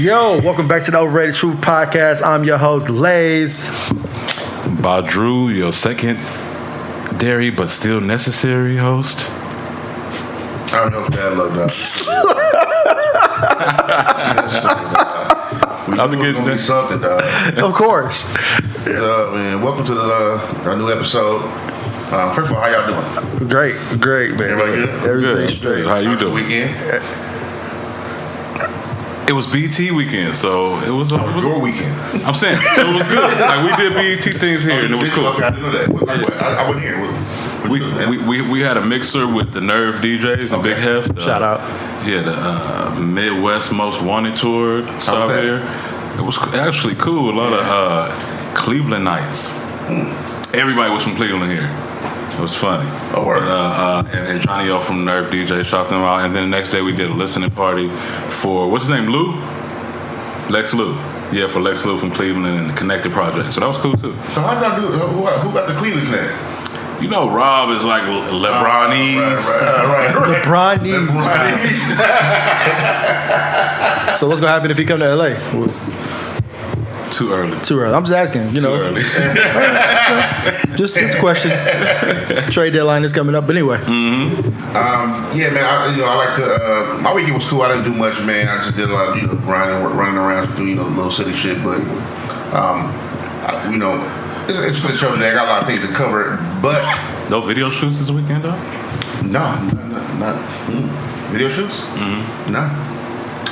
Yo, welcome back to the Overrated Truth podcast. I'm your host, Laze Badru, your secondary but still necessary host. I'm your bad luck, dog. We knew it was gonna be something, dog. Of course. Man, welcome to our new episode. First of all, how y'all doing? Great, man. Everybody good? Everything's straight. How you How's the doing? weekend? It was BT weekend, so it was Your weekend. I'm saying, so it was good. Like we did BET things here, and it was cool. Okay, I didn't know that. I wasn't here. We had a mixer with the Nerve DJs and Big Heft. Shout out. Yeah, the Midwest Most Wanted tour out that? here. It was actually cool. A lot of Cleveland nights. Everybody was from Cleveland here. It was funny. Oh, word. And Johnny O from Nerve DJ shopped them out. And then the next day we did a listening party for, what's his name, Lex Lou. Yeah, for Lex Lou from Cleveland and the Connected Project. So that was cool too. So how did y'all do it? Who got the Cleveland Connect? You know, Rob is like LeBronese. Right. LeBron needs. So what's gonna happen if he come to LA? Too early. Too early. I'm just asking. Too early. just a question. Trade deadline is coming up, but anyway. Yeah, man. I like to. My weekend was cool. I didn't do much, man. I just did a lot of grinding, running around, doing little city shit. But it's an interesting show today. I got a lot of things to cover, but No video shoots this weekend, though? not video shoots. No,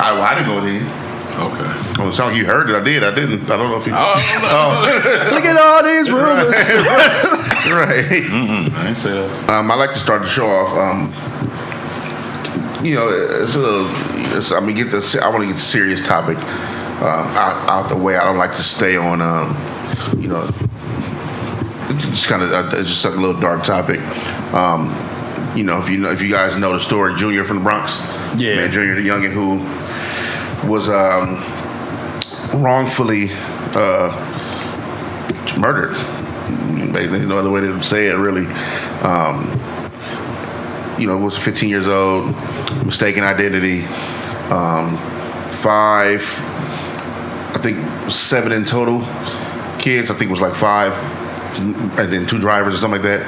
I didn't go with any. Okay. Oh, it sounds like you heard it. I did. I didn't. I don't know if you. Oh. Look at all these rumors. Right. I ain't say that. I like to start the show off. It's a little. I want to get the serious topic out the way. I don't like to stay on. It's kind of it's just like a little dark topic. If you guys know the story, Junior from the Bronx. Yeah. Man, Junior the youngin who was wrongfully murdered. There's no other way to say it, really. Was 15 years old, mistaken identity. 7 in total kids. I think it was like 5, and then 2 drivers or something like that.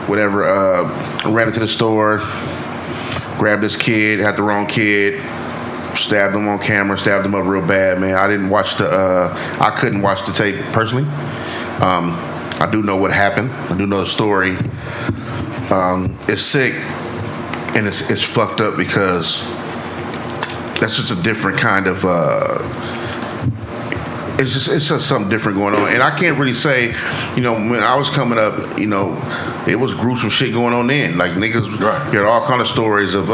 Whatever. Ran into the store, grabbed this kid, had the wrong kid. Stabbed him on camera, stabbed him up real bad, man. I couldn't watch the tape personally. I do know what happened. I do know the story. It's sick and it's fucked up because that's just a different kind of. It's just something different going on, and I can't really say, when I was coming up, it was gruesome shit going on then. Like niggas, Right. You had all kind of stories of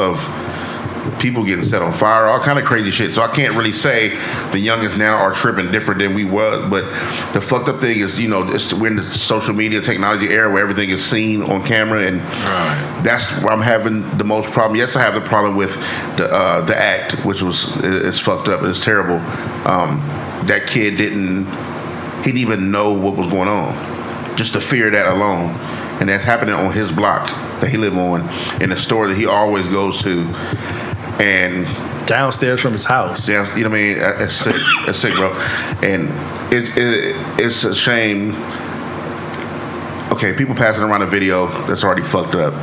people getting set on fire, all kind of crazy shit. So I can't really say the youngins now are tripping different than we was. But the fucked up thing is, we're in the social media technology era where everything is seen on camera, and that's where I'm having the most problem. Yes, I have the problem with the act, which it's fucked up and it's terrible. That kid didn't even know what was going on. Just the fear of that alone, and that's happening on his block that he live on, in a store that he always goes to. And Downstairs from his house. you know what I mean? It's sick. It's sick, bro. And it's a shame. Okay, people passing around a video that's already fucked up.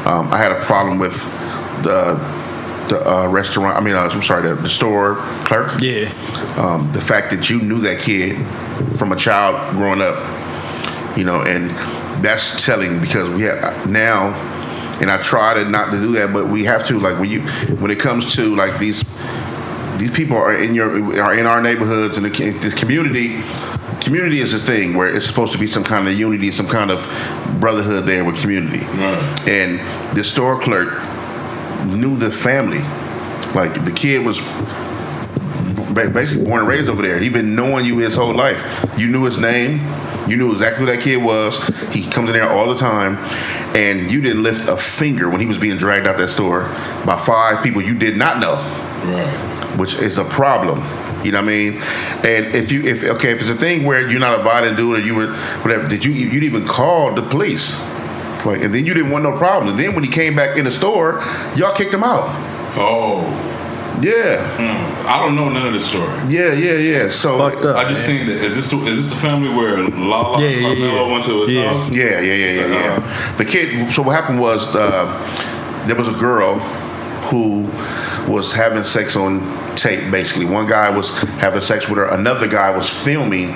I had a problem with the restaurant. The store clerk. Yeah. The fact that you knew that kid from a child growing up, and that's telling because we have now. And I try not to do that, but we have to. Like when it comes to like these people are in our neighborhoods and the community. Community is this thing where it's supposed to be some kind of unity, some kind of brotherhood there with community. Right. And the store clerk knew the family. Like the kid was basically born and raised over there. He'd been knowing you his whole life. You knew his name. You knew exactly who that kid was. He comes in there all the time. And you didn't lift a finger when he was being dragged out that store by 5 people you did not know. Right. Which is a problem. You know what I mean? And if it's a thing where you're not a violent dude or you were whatever, you'd even call the police. Like, and then you didn't want no problem. And then when he came back in the store, y'all kicked him out. Oh. Yeah. I don't know none of this story. Yeah. So Fucked up. I just seen that. Is this the family where Lala Carmelo went to his house? Yeah. The kid. So what happened was there was a girl who was having sex on tape. Basically, one guy was having sex with her. Another guy was filming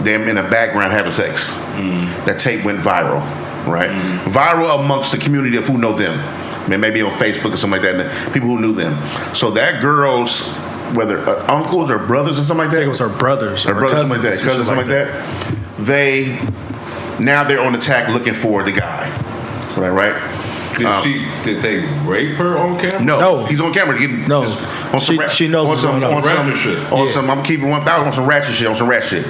them in the background having sex. That tape went viral, right? Viral amongst the community of who know them. Maybe on Facebook or something like that, and the people who knew them. So that girl's, whether uncles or brothers or something like that. I think it was her brothers. Her brothers, something like that. Cousins, something like that. They're on attack looking for the guy. Right? Did they rape her on camera? No. He's on camera. She knows what's going on. I'm keeping 1,000 on some ratchet shit.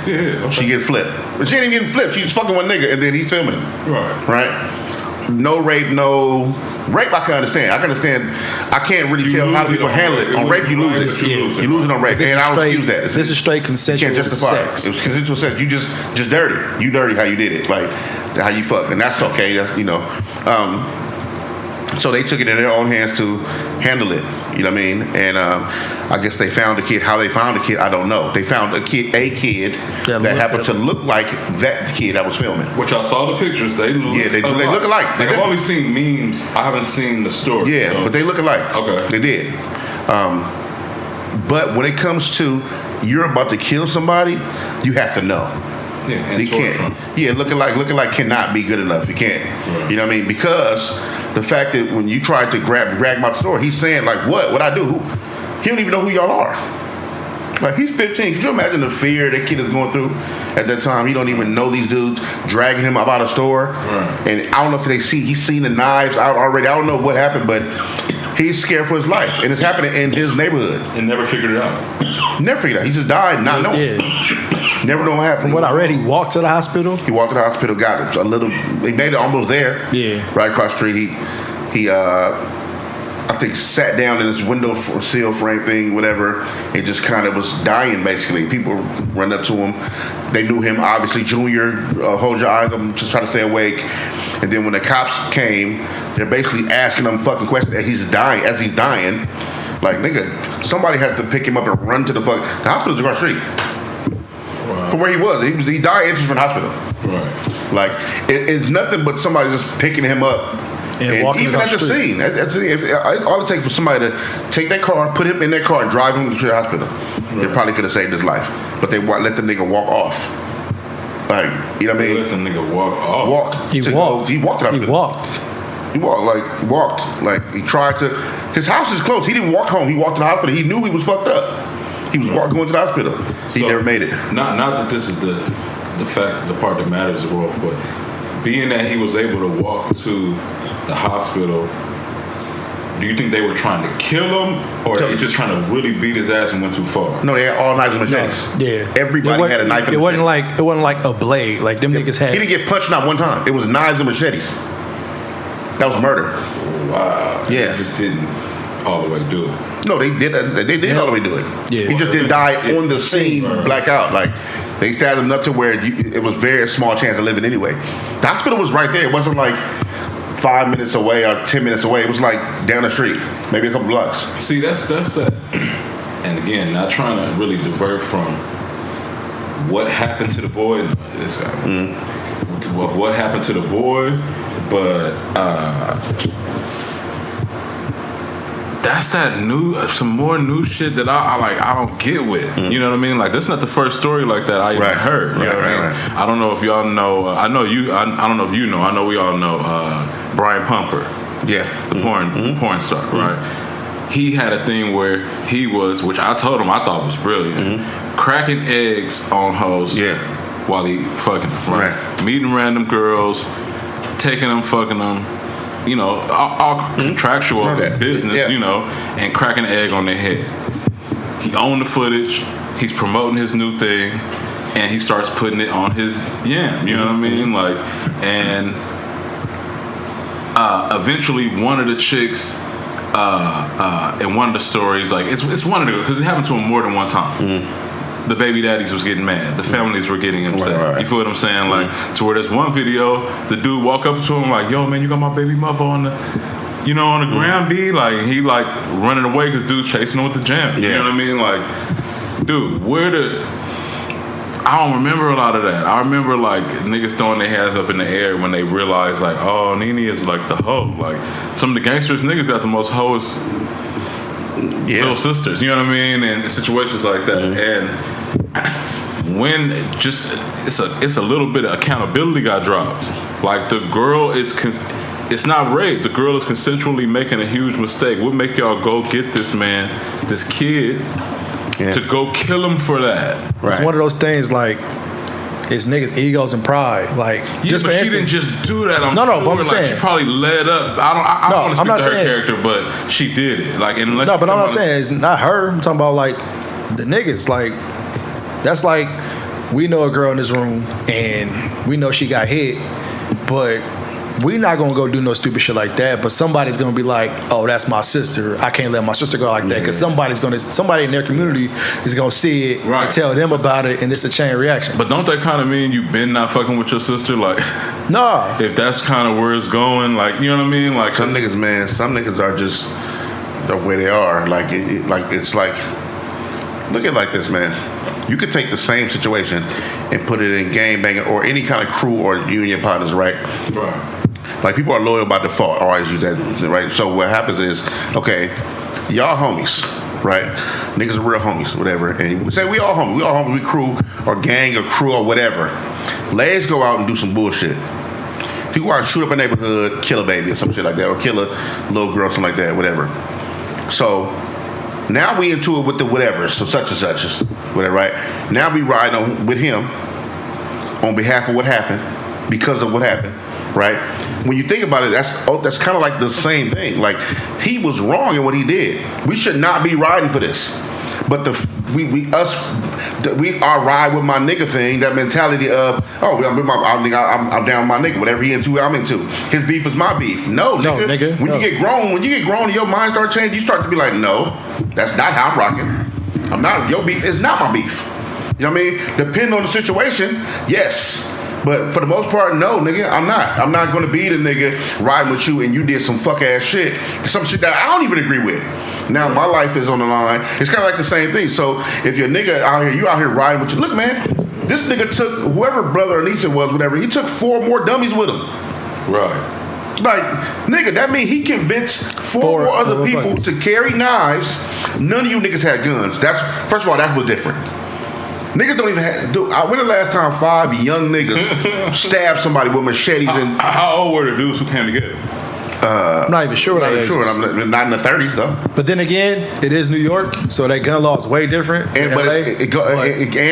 Yeah. Okay. She get flipped. But she ain't even getting flipped. She's fucking one nigga, and then he's filming. Right? No rape, no... Rape, I can understand. I can't really tell how people handle it. On rape, you lose it. You lose it on rape. And I don't excuse that. This is straight consensual. You can't justify sex. it. It was consensual sex. You just dirty. You dirty how you did it. Like, how you fuck. And that's okay. That's, so they took it in their own hands to handle it. You know what I mean? And I guess they found the kid. How they found the kid, I don't know. They found a kid that happened to look like that kid that was filming. Which I saw the pictures. They look alike. I've only seen memes. I haven't seen the story. Yeah, so. But they look alike. Okay. They did. But when it comes to you're about to kill somebody, you have to know. Yeah, and you can't. Yeah, looking like cannot be good enough. You can't. Right. You know what I mean? Because the fact that when you tried to drag him out the store, he's saying like, "What I do?" He don't even know who y'all are. Like, he's 15. Could you imagine the fear that kid is going through at that time? He don't even know these dudes dragging him out of the store. Right. And I don't know if he's seen the knives out already. I don't know what happened, but he's scared for his life, and it's happening in his neighborhood. And never figured it out. Never figured it out. He just died not knowing. Yeah. Never know what happened. From what I read, he walked to the hospital. He walked to the hospital, got it. He made it almost there. Yeah. Right across the street. He I think sat down in his window sill frame thing, whatever, and just kind of was dying, basically. People run up to him. They knew him, obviously. Junior, hold your eyes up, just try to stay awake. And then when the cops came, they're basically asking him fucking questions as he's dying. Like, nigga, somebody has to pick him up and run to the hospital's across the street. Wow. From where he was. He died inches from the hospital. Right. Like, it's nothing but somebody just picking him up. And even at the scene, all it takes for somebody to take that car, put him in their car, and drive him to the hospital. Right. They probably could have saved his life, but they let the nigga walk off. Like, you know what I mean? Let the nigga walk off. He walked to the hospital. He walked. Like, he tried to. His house is close. He didn't walk home. He walked to the hospital. He knew he was fucked up. He was going to the hospital. He never made it. Not that this is the part that matters the most, but being that he was able to walk to the hospital, do you think they were trying to kill him, or they just trying to really beat his ass and went too far? No, they had all knives and machetes. Yeah, everybody had a knife and machete. It wasn't like a blade. Like them niggas had. He didn't get punched not one time. It was knives and machetes. That was murder. Wow. Yeah, they just didn't all the way do it. No, they did. They did all the way do it. Yeah, he just didn't die on the scene, blackout. Like, they stabbed him enough to where it was very small chance of living anyway. The hospital was right there. It wasn't like 5 minutes away or 10 minutes away. It was like down the street, maybe a couple blocks. See, that's that. And again, not trying to really divert from what happened to the boy. What happened to the boy, but that's some more new shit that I don't get with. You know what I mean? Like, that's not the first story like that I even heard. You know what I mean? I don't know if y'all know. I know you. I don't know if you know. I know we all know Brian Pumper. Yeah, the porn star, right? He had a thing where he was, which I told him I thought was brilliant, cracking eggs on hoes. Yeah. While he fucking them, right? Meeting random girls, taking them, fucking them. You know, all contractual business, you know, and cracking an egg on their head. He owned the footage. He's promoting his new thing, and he starts putting it on his yam. You know what I mean? Like, and eventually, one of the chicks in one of the stories, like it's one of the, because it happened to him more than one time. The baby daddies was getting mad. The families were getting upset. Right. You feel what I'm saying? Like, to where there's one video, the dude walk up to him like, "Yo, man, you got my baby mother on you know, on the ground B, like, he, like, running away because dude's chasing him with the jam. You know what I mean? Like, dude, I don't remember a lot of that. I remember, like, niggas throwing their hands up in the air when they realized, like, oh, Nene is, like, the hoe. Like, some of the gangsters niggas got the most hoes little sisters. You know what I mean? And situations like that. And when it's a little bit of accountability got dropped. Like, the girl is... It's not rape. The girl is consensually making a huge mistake. What make y'all go get this man, this kid... to go kill him for that. Right. It's one of those things like it's niggas' egos and pride. Like, but she didn't just do that. I'm no, sure. But I'm like, saying she probably led up. I don't want to speak to her character, but she did it. Like, unless but I'm not saying it's not her. I'm talking about like the niggas. Like, that's like we know a girl in this room and we know she got hit, but we not gonna go do no stupid shit like that. But somebody's gonna be like, "Oh, that's my sister. I can't let my sister go like that." Because somebody in their community is gonna see it and tell them about it, and it's a chain reaction. But don't that kind of mean you been not fucking with your sister? Like, no. If that's kind of where it's going, like, you know what I mean? Like, some niggas are just the way they are. Like, it's like, look at it like this, man. You could take the same situation and put it in gang banging or any kind of crew or union partners, right? Right. Like, people are loyal by default. I always use that, right? So what happens is, okay, y'all homies, right? Niggas are real homies, whatever. And we say we all homies. We crew or gang or crew or whatever. Laze go out and do some bullshit. He go out and shoot up a neighborhood, kill a baby or some shit like that, or kill a little girl, something like that, whatever. So now we into it with the whatever, so such and such, whatever, right? Now we ride on with him on behalf of what happened, because of what happened, right? When you think about it, that's kind of like the same thing. Like, he was wrong in what he did. We should not be riding for this. But we are ride with my nigga thing. That mentality of, oh, I'm down with my nigga. Whatever he into, I'm into. His beef is my beef. No, nigga. When you get grown, your mind start changing. You start to be like, no, that's not how I'm rocking. I'm not. Your beef is not my beef. You know what I mean? Depending on the situation, yes. But for the most part, no, nigga, I'm not. I'm not going to be the nigga riding with you and you did some fuck ass shit. Some shit that I don't even agree with. Now my life is on the line. It's kind of like the same thing. So if your nigga out here, you out here riding with you. Look, man, this nigga took whoever brother or niece it was, whatever. He took 4 more dummies with him. Right. Like, nigga, that mean he convinced 4 more other people to carry knives. None of you niggas had guns. First of all, that was different. Niggas don't even have. When the last time 5 young niggas stabbed somebody with machetes and? How old were the dudes who came together? I'm not even sure. I'm not in the 30s though. But then again, it is New York, so that gun law is way different. And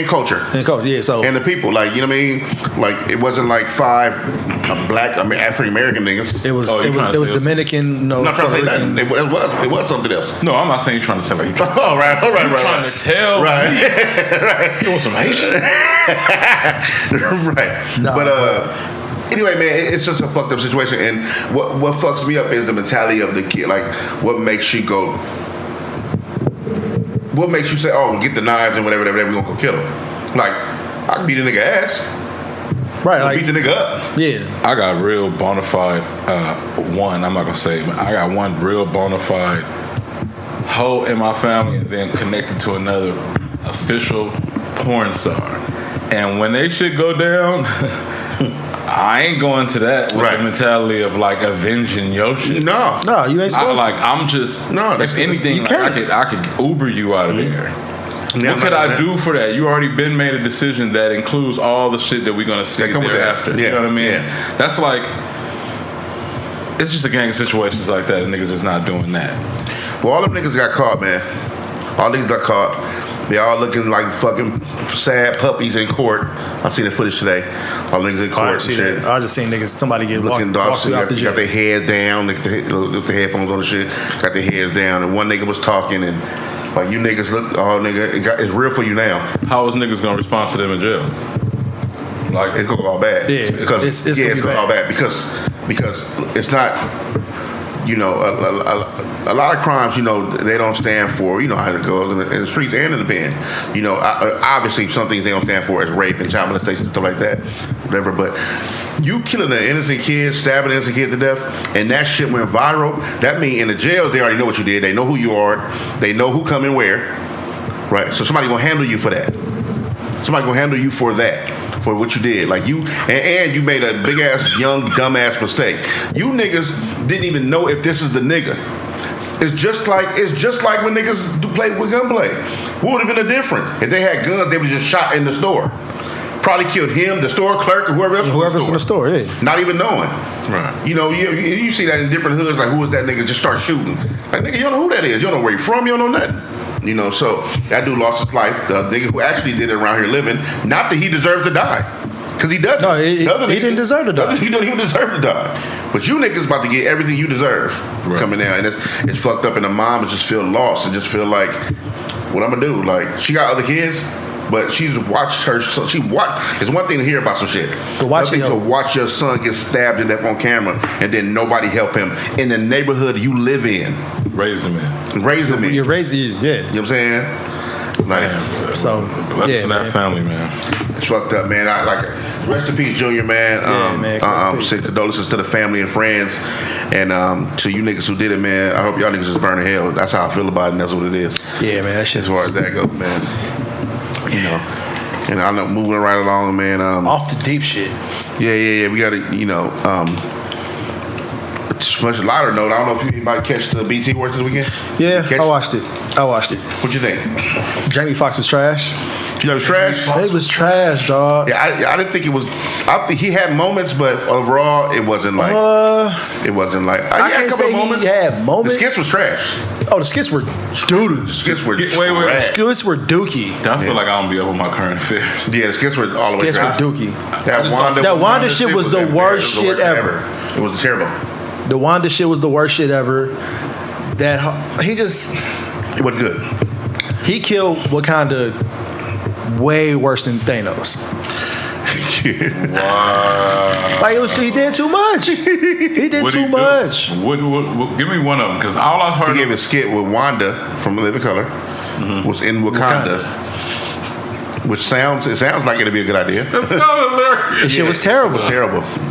culture. And culture, yeah. So and the people, like, you know what I mean? Like, it wasn't like 5 black African American niggas. It was Dominican. No, I'm not trying to say that. It was something else. No, I'm not saying you're trying to say like. All right. Trying to tell. Right. You want some Haitian? Right. No, but anyway, man, it's just a fucked up situation. And what fucks me up is the mentality of the kid. Like, what makes you go? What makes you say, "Oh, get the knives and whatever, we gonna go kill him"? Like, I can beat a nigga ass. Right, like, beat the nigga up. Yeah. I got real bona fide one. I'm not gonna say, but I got one real bona fide hoe in my family, and then connected to another official porn star. And when they shit go down, I ain't going to that with the mentality of like avenging your shit. No, you ain't supposed to. I'm just, if anything, like, I could Uber you out of there. Yeah, what could I do for that? You already been made a decision that includes all the shit that we're gonna see thereafter. Yeah. You know what I mean? Yeah. That's like, it's just a gang of situations like that, and niggas is not doing that. Well, all them niggas got caught, man. All niggas got caught. They all looking like fucking sad puppies in court. I seen the footage today. All niggas in court and shit. I just seen niggas, somebody get looking walked out the jail. Got their head down, with the headphones on and shit. Got their heads down, and one nigga was talking, and like, you niggas look, oh nigga, it's real for you now. How is niggas gonna respond to them in jail? Like, it's gonna go all bad. Yeah, because it's gonna go all bad because it's not. you know, a lot of crimes, you know, they don't stand for, you know, how it goes in the streets and in the pen. You know, obviously some things they don't stand for is rape and child molestation, stuff like that, whatever. But you killing an innocent kid, stabbing an innocent kid to death, and that shit went viral, that means in the jails they already know what you did. They know who you are. They know who come and where. Right? So somebody gonna handle you for that. Somebody gonna handle you for that. For what you did, like you, and you made a big ass, young, dumb ass mistake. You niggas didn't even know if this is the nigga. It's just like when niggas play with gunplay. What would have been the difference if they had guns? They would just shot in the store. Probably killed him, the store clerk, or whoever's in the store. Yeah. Not even knowing. Right. You know, you see that in different hoods. Like, who is that nigga? Just start shooting. Like, nigga, you don't know who that is. You don't know where you from. You don't know nothing. You know, so that dude lost his life. The nigga who actually did it around here living, not that he deserves to die. Because he doesn't. No, he didn't deserve to die. He don't even deserve to die. But you niggas about to get everything you deserve coming out. And it's fucked up. And the mom just feel lost and just feel like, what I'm going to do? Like, she got other kids, but she's watched her. So it's one thing to hear about some shit. Another thing to watch your son get stabbed to death on camera and then nobody help him in the neighborhood you live in. Raise them in. You're raising, yeah. You know what I'm saying? Like, man, so, bless to that family, man. It's fucked up, man. Rest in peace, Junior, man. Send condolences to the family and friends, and to you niggas who did it, man. I hope y'all niggas just burn in hell. That's how I feel about it, and that's what it is. Yeah, man. That shit. As far as that goes, man. You know, and I know moving right along, man. Off the deep shit. Yeah. We got to, you know, much lighter note. I don't know if anybody catch the BT Awards this weekend. Yeah, I watched it. What you think? Jamie Foxx was trash. You know, it was trash. It was trash, dog. Yeah, I didn't think it was. I think he had moments, but overall, it wasn't like. It wasn't like. I can't say he had moments. The skits was trash. Oh, the skits were doo-doo. The skits were wait. The skits were dookie. I feel like I don't be up with my current affairs. Yeah, the skits were all the way trash. Skits were dookie. That Wanda shit was the worst shit ever. It was terrible. The Wanda shit was the worst shit ever. It wasn't good. He killed Wakanda way worse than Thanos. Wow. Like he did too much. He did too much. What, give me one of them, because all I heard. He gave a skit with Wanda from Living Color was in Wakanda. Which sounds like it'd be a good idea. That sounded hilarious. The shit was terrible.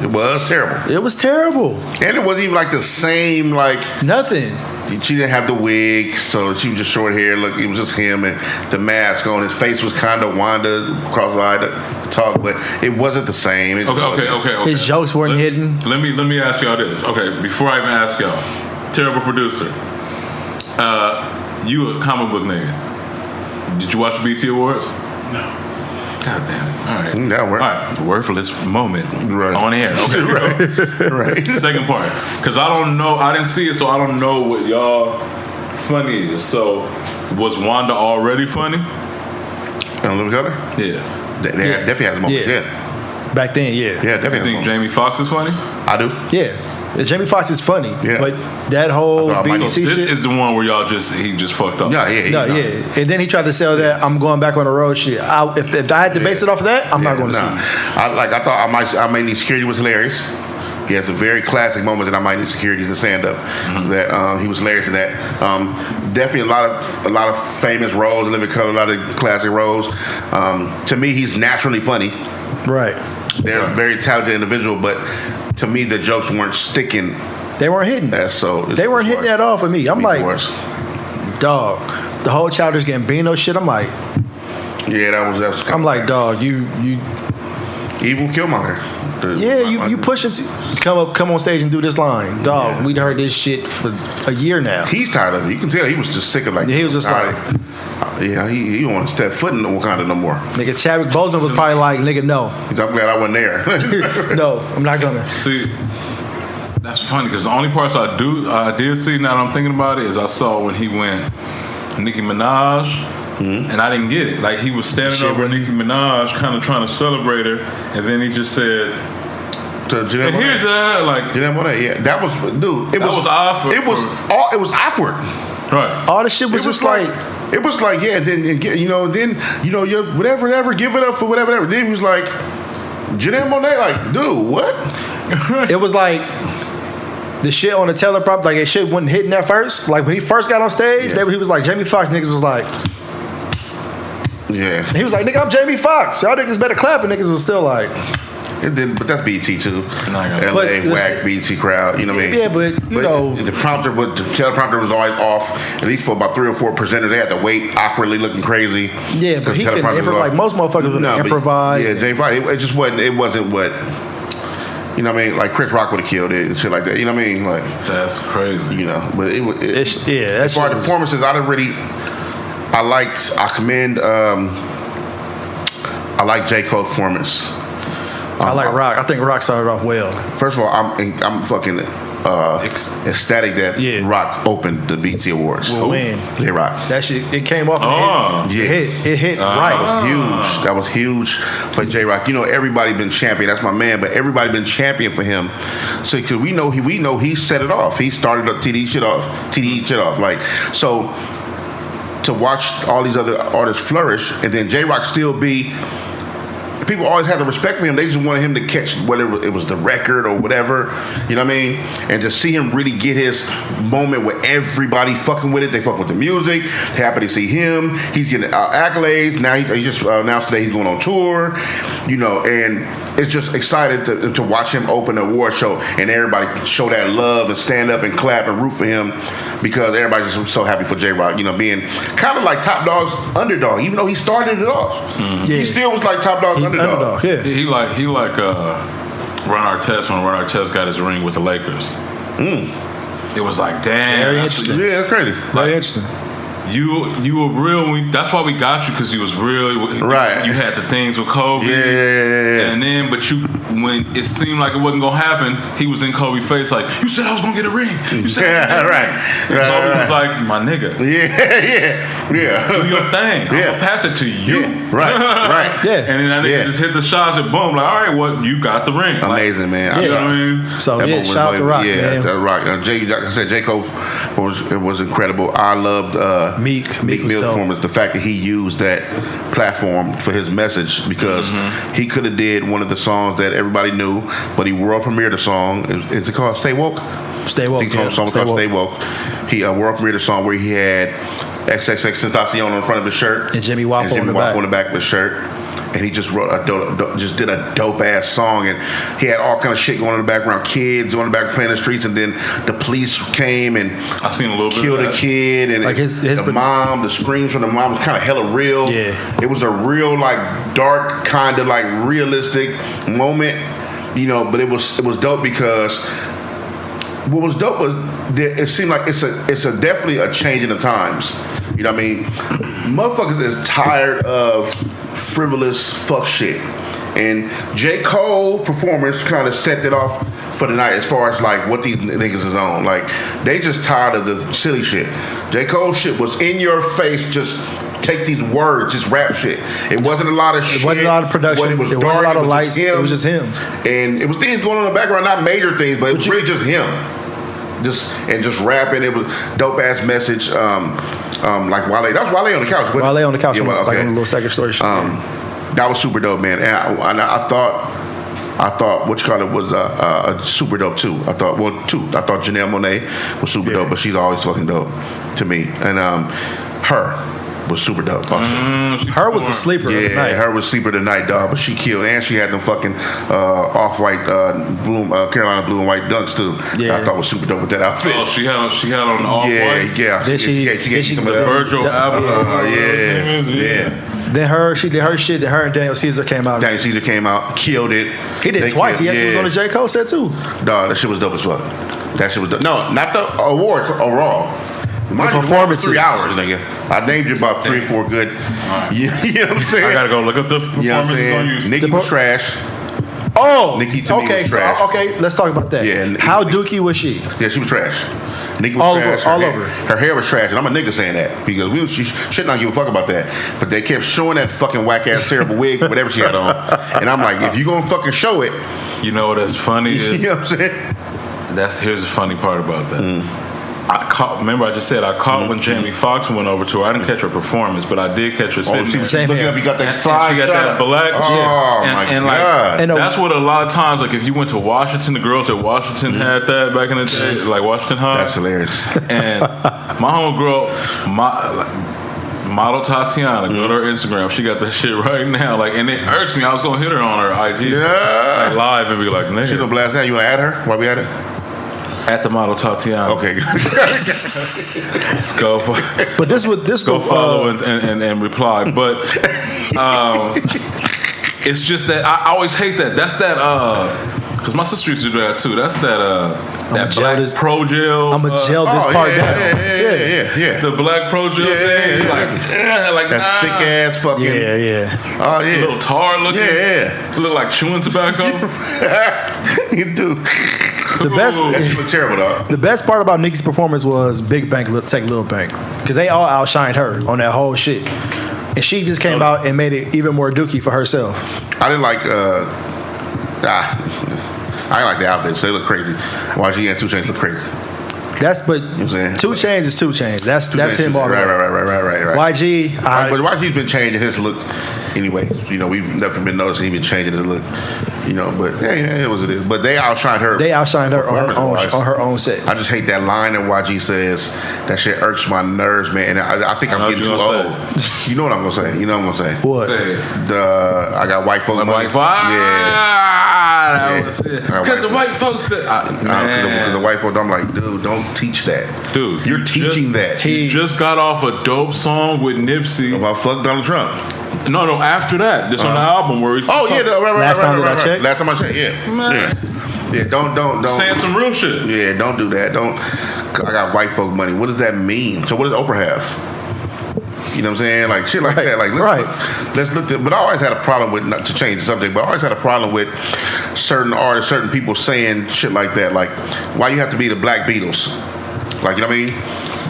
It was terrible. And it wasn't even like the same, like nothing. She didn't have the wig, so she was just short hair. Look, it was just him and the mask on. His face was kind of Wanda cross-eyed to talk, but it wasn't the same. Okay. His jokes weren't hidden. Let me ask y'all this. Okay, before I even ask y'all, terrible producer. You a comic book nigga. Did you watch the BT Awards? No. God damn it. All right. That worked. All right. Worthless moment. Right. On air. Okay. Right. Second part. Because I don't know. I didn't see it, so I don't know what y'all funny is. So, was Wanda already funny? On Living Color? Yeah. They definitely had the moments, yeah. Back then, yeah. Yeah, definitely. You think Jamie Foxx is funny? I do. Yeah. Jamie Foxx is funny, yeah. But that whole BET shit. This shit is the one where he just fucked up. Yeah. And then he tried to sell that I'm going back on the road shit. If I had to base it off of that, I'm not going to see it. I thought I Might Need Security was hilarious. He has a very classic moment that I Might Need Security to stand up. That he was hilarious in that. Definitely a lot of famous roles, Living Color, a lot of classic roles. To me, he's naturally funny. Right. They're a very talented individual, but to me, the jokes weren't sticking. They weren't hitting. They weren't hitting at all for me. I'm like, dog, the whole Childish Gambino shit. I'm like, yeah, that was. I'm like, dog, you evil Killmonger. You push it to come on stage and do this line, dog. Yeah. We'd heard this shit for a year now. He's tired of it. You can tell he was just sick of like. Yeah, he was just like. He don't want to step foot in Wakanda no more. Nigga, Chadwick Boseman was probably like, nigga, no. I'm glad I wasn't there. No, I'm not gonna. See, that's funny because the only parts I did see now that I'm thinking about it is I saw when he went Nicki Minaj, and I didn't get it. Like he was standing over Nicki Minaj, kind of trying to celebrate her, and then he just said. To Janelle and here's that, like Janelle Monáe, yeah, that was dude. It was awkward. It was awkward. Right. All the shit was just like. It was like, yeah, then you whatever, give it up for whatever. Then he was like, Janelle Monáe, like, dude, what? It was like the shit on the teleprompter, like it shit wasn't hitting at first. Like when he first got on stage, he was like Jamie Foxx. Niggas was like, yeah. He was like, nigga, I'm Jamie Foxx. Y'all niggas better clap, and niggas was still like. But that's BT too. LA whack BT crowd. You know what I mean? Yeah, but you know the teleprompter was always off. At least for about 3 or 4 presenters, they had to wait awkwardly, looking crazy. Yeah, but he couldn't improvise. Like most motherfuckers would improvise. Yeah, Jamie Foxx. It just wasn't. It wasn't what. You know what I mean? Like Chris Rock would have killed it and shit like that. You know what I mean? Like that's crazy. You know, but yeah. As far as the performances, I like J. Cole's performance. I like Rock. I think Rock started off well. First of all, I'm fucking ecstatic that Rock opened the BET Awards. Will win. Yeah, Rock. That shit, it came off. It hit right. That was huge for J Rock. You know, everybody been champion. That's my man, but everybody been champion for him. So because we know he set it off. He started the TDE shit off. Like so. To watch all these other artists flourish, and then J Rock still be. People always had the respect for him. They just wanted him to catch whatever it was, the record or whatever. You know what I mean? And to see him really get his moment where everybody fucking with it. They fuck with the music. Happy to see him. He's getting accolades. Now he just announced today he's going on tour. You know, and it's just excited to watch him open the award show and everybody show that love and stand up and clap and root for him because everybody's just so happy for J Rock. You know, being kind of like Top Dog's underdog, even though he started it off. Mm-hmm. Yeah. He still was like Top Dog's underdog. Yeah. He like Ron Artest when Ron Artest got his ring with the Lakers. It was like, damn. Very interesting. Yeah, that's crazy. Very interesting. You were real. That's why we got you, because you was real. Right. You had the things with Kobe. Yeah. And then, when it seemed like it wasn't gonna happen, he was in Kobe's face like, "You said I was gonna get a ring. You said right." And Kobe was like, "My nigga, yeah, do your thing. I'm gonna pass it to you." Yeah. Right. Yeah. And then that nigga just hit the shots and boom, like, all right, well, you got the ring. Amazing, man. You know what I mean? So shout out to Rock. Yeah, man. Rock. Like I said, J. Cole was incredible. I loved Meek Mill's performance. The fact that he used that platform for his message, because he could have did one of the songs that everybody knew, but he world premiered a song. Is it called Stay Woke? Stay Woke. I think the song was called Stay Woke. He world premiered a song where he had XXXTentacion on the front of his shirt and Jimmy Wap on the back of his shirt. And he just wrote did a dope ass song, and he had all kind of shit going on in the background. Kids on the back playing in the streets, and then the police came and I seen a little bit killed a kid, and like the screams from the mom was kind of hella real. Yeah, it was a real like dark kind of like realistic moment, you know. But it was dope because what was dope was that it seemed like it's definitely a change in the times. You know what I mean? Motherfuckers is tired of frivolous fuck shit. And J. Cole performance kind of set it off for the night as far as like what these niggas is on. Like, they just tired of the silly shit. J. Cole shit was in your face, just take these words, just rap shit. It wasn't a lot of shit. It wasn't a lot of production. It wasn't a lot of lights. It was just him. And it was things going on in the background, not major things, but it was really just him. Just rapping. It was dope ass message. Like Wale. That was Wale on the couch. Wale on the couch. Yeah, like on a little second story shit. That was super dope, man. And I thought what you call it was a super dope too. I thought Janelle Monáe was super dope, but she's always fucking dope to me. And her was super dope. Her was a sleeper. Yeah, her was sleeper tonight, dog. But she killed, and she had them fucking off-white Carolina blue and white dunks too. Yeah, I thought was super dope with that outfit. Oh, she had on the off-whites. Yeah. Then she the Virgil album. Yeah. Then she did her shit. Then her and Daniel Caesar came out. Daniel Caesar came out, killed it. He did twice. He actually was on the J. Cole set too. Dog, that shit was dope as fuck. That shit was dope. No, not the awards overall. My performances. 3 hours, nigga. I named you about 3 or 4 good. Right. You know what I'm saying? I gotta go look up the performances on YouTube. Nikki was trash. Oh, Nikki to me was trash. Okay, let's talk about that. Yeah, how dookie was she? Yeah, she was trash. Nikki was trash. All over. Her hair was trash, and I'm a nigga saying that because she should not give a fuck about that. But they kept showing that fucking whack ass terrible wig, whatever she had on, and I'm like, if you gonna fucking show it, you know what's funny? You know what I'm saying? Here's the funny part about that. Remember, I just said I caught when Jamie Foxx went over to her. I didn't catch her performance, but I did catch her sitting there. Same looking here. up, you got that And fly she got that black. and God. And that's what a lot of times, like if you went to Washington, the girls at Washington had that back in the day, like Washington High. That's hilarious. And my homegirl, model Tatiana, go to her Instagram. She got that shit right now. Like, and it irks me. I was gonna hit her on her IG, like live, and be like, "Nigga." She's gonna blast now. You wanna add her while we at it? At the model Tatiana. Okay. Go. But this Go follow and reply. But it's just that I always hate that. That's that. Because my sister used to do that too. That's that black pro gel. I'm gonna gel this part down. Yeah. The black pro gel thing. Like that thick ass fucking. Yeah. Oh yeah. A little tar looking. Yeah. To look like chewing tobacco. You do. The best. That look terrible, dog. The best part about Nicki's performance was Big Bank take Lil Bank, because they all outshined her on that whole shit, and she just came out and made it even more dookie for herself. I didn't like. I didn't like the outfits. They look crazy. YG and 2 Chainz look crazy. That's but You know what I'm saying? 2 Chainz is 2 Chainz. That's him all the way. Right. YG, But YG's been changing his look anyway. You know, we've definitely been noticing he's been changing his look. You know, but yeah, it was it is. But they outshined her. They outshined her on her own set. I just hate that line that YG says. That shit irks my nerves, man. And I think I'm getting too old. You know what I'm gonna say? You know what I'm gonna say? What? I got white folk money. Because the white folks because the white folk, I'm like, dude, don't teach that. Dude, you're teaching that. He just got off a dope song with Nipsey about fuck Donald Trump. No, after that. This on the album where he's Last time I checked? Last time I checked, yeah. Don't saying some real shit. Yeah, don't do that. I got white folk money. What does that mean? So what does Oprah have? You know what I'm saying? Like shit like that. Like let's look at, but I always had a problem with, not to change the subject, but I always had a problem with certain artists, certain people saying shit like that. Like, why you have to be the Black Beatles? Like, you know what I mean?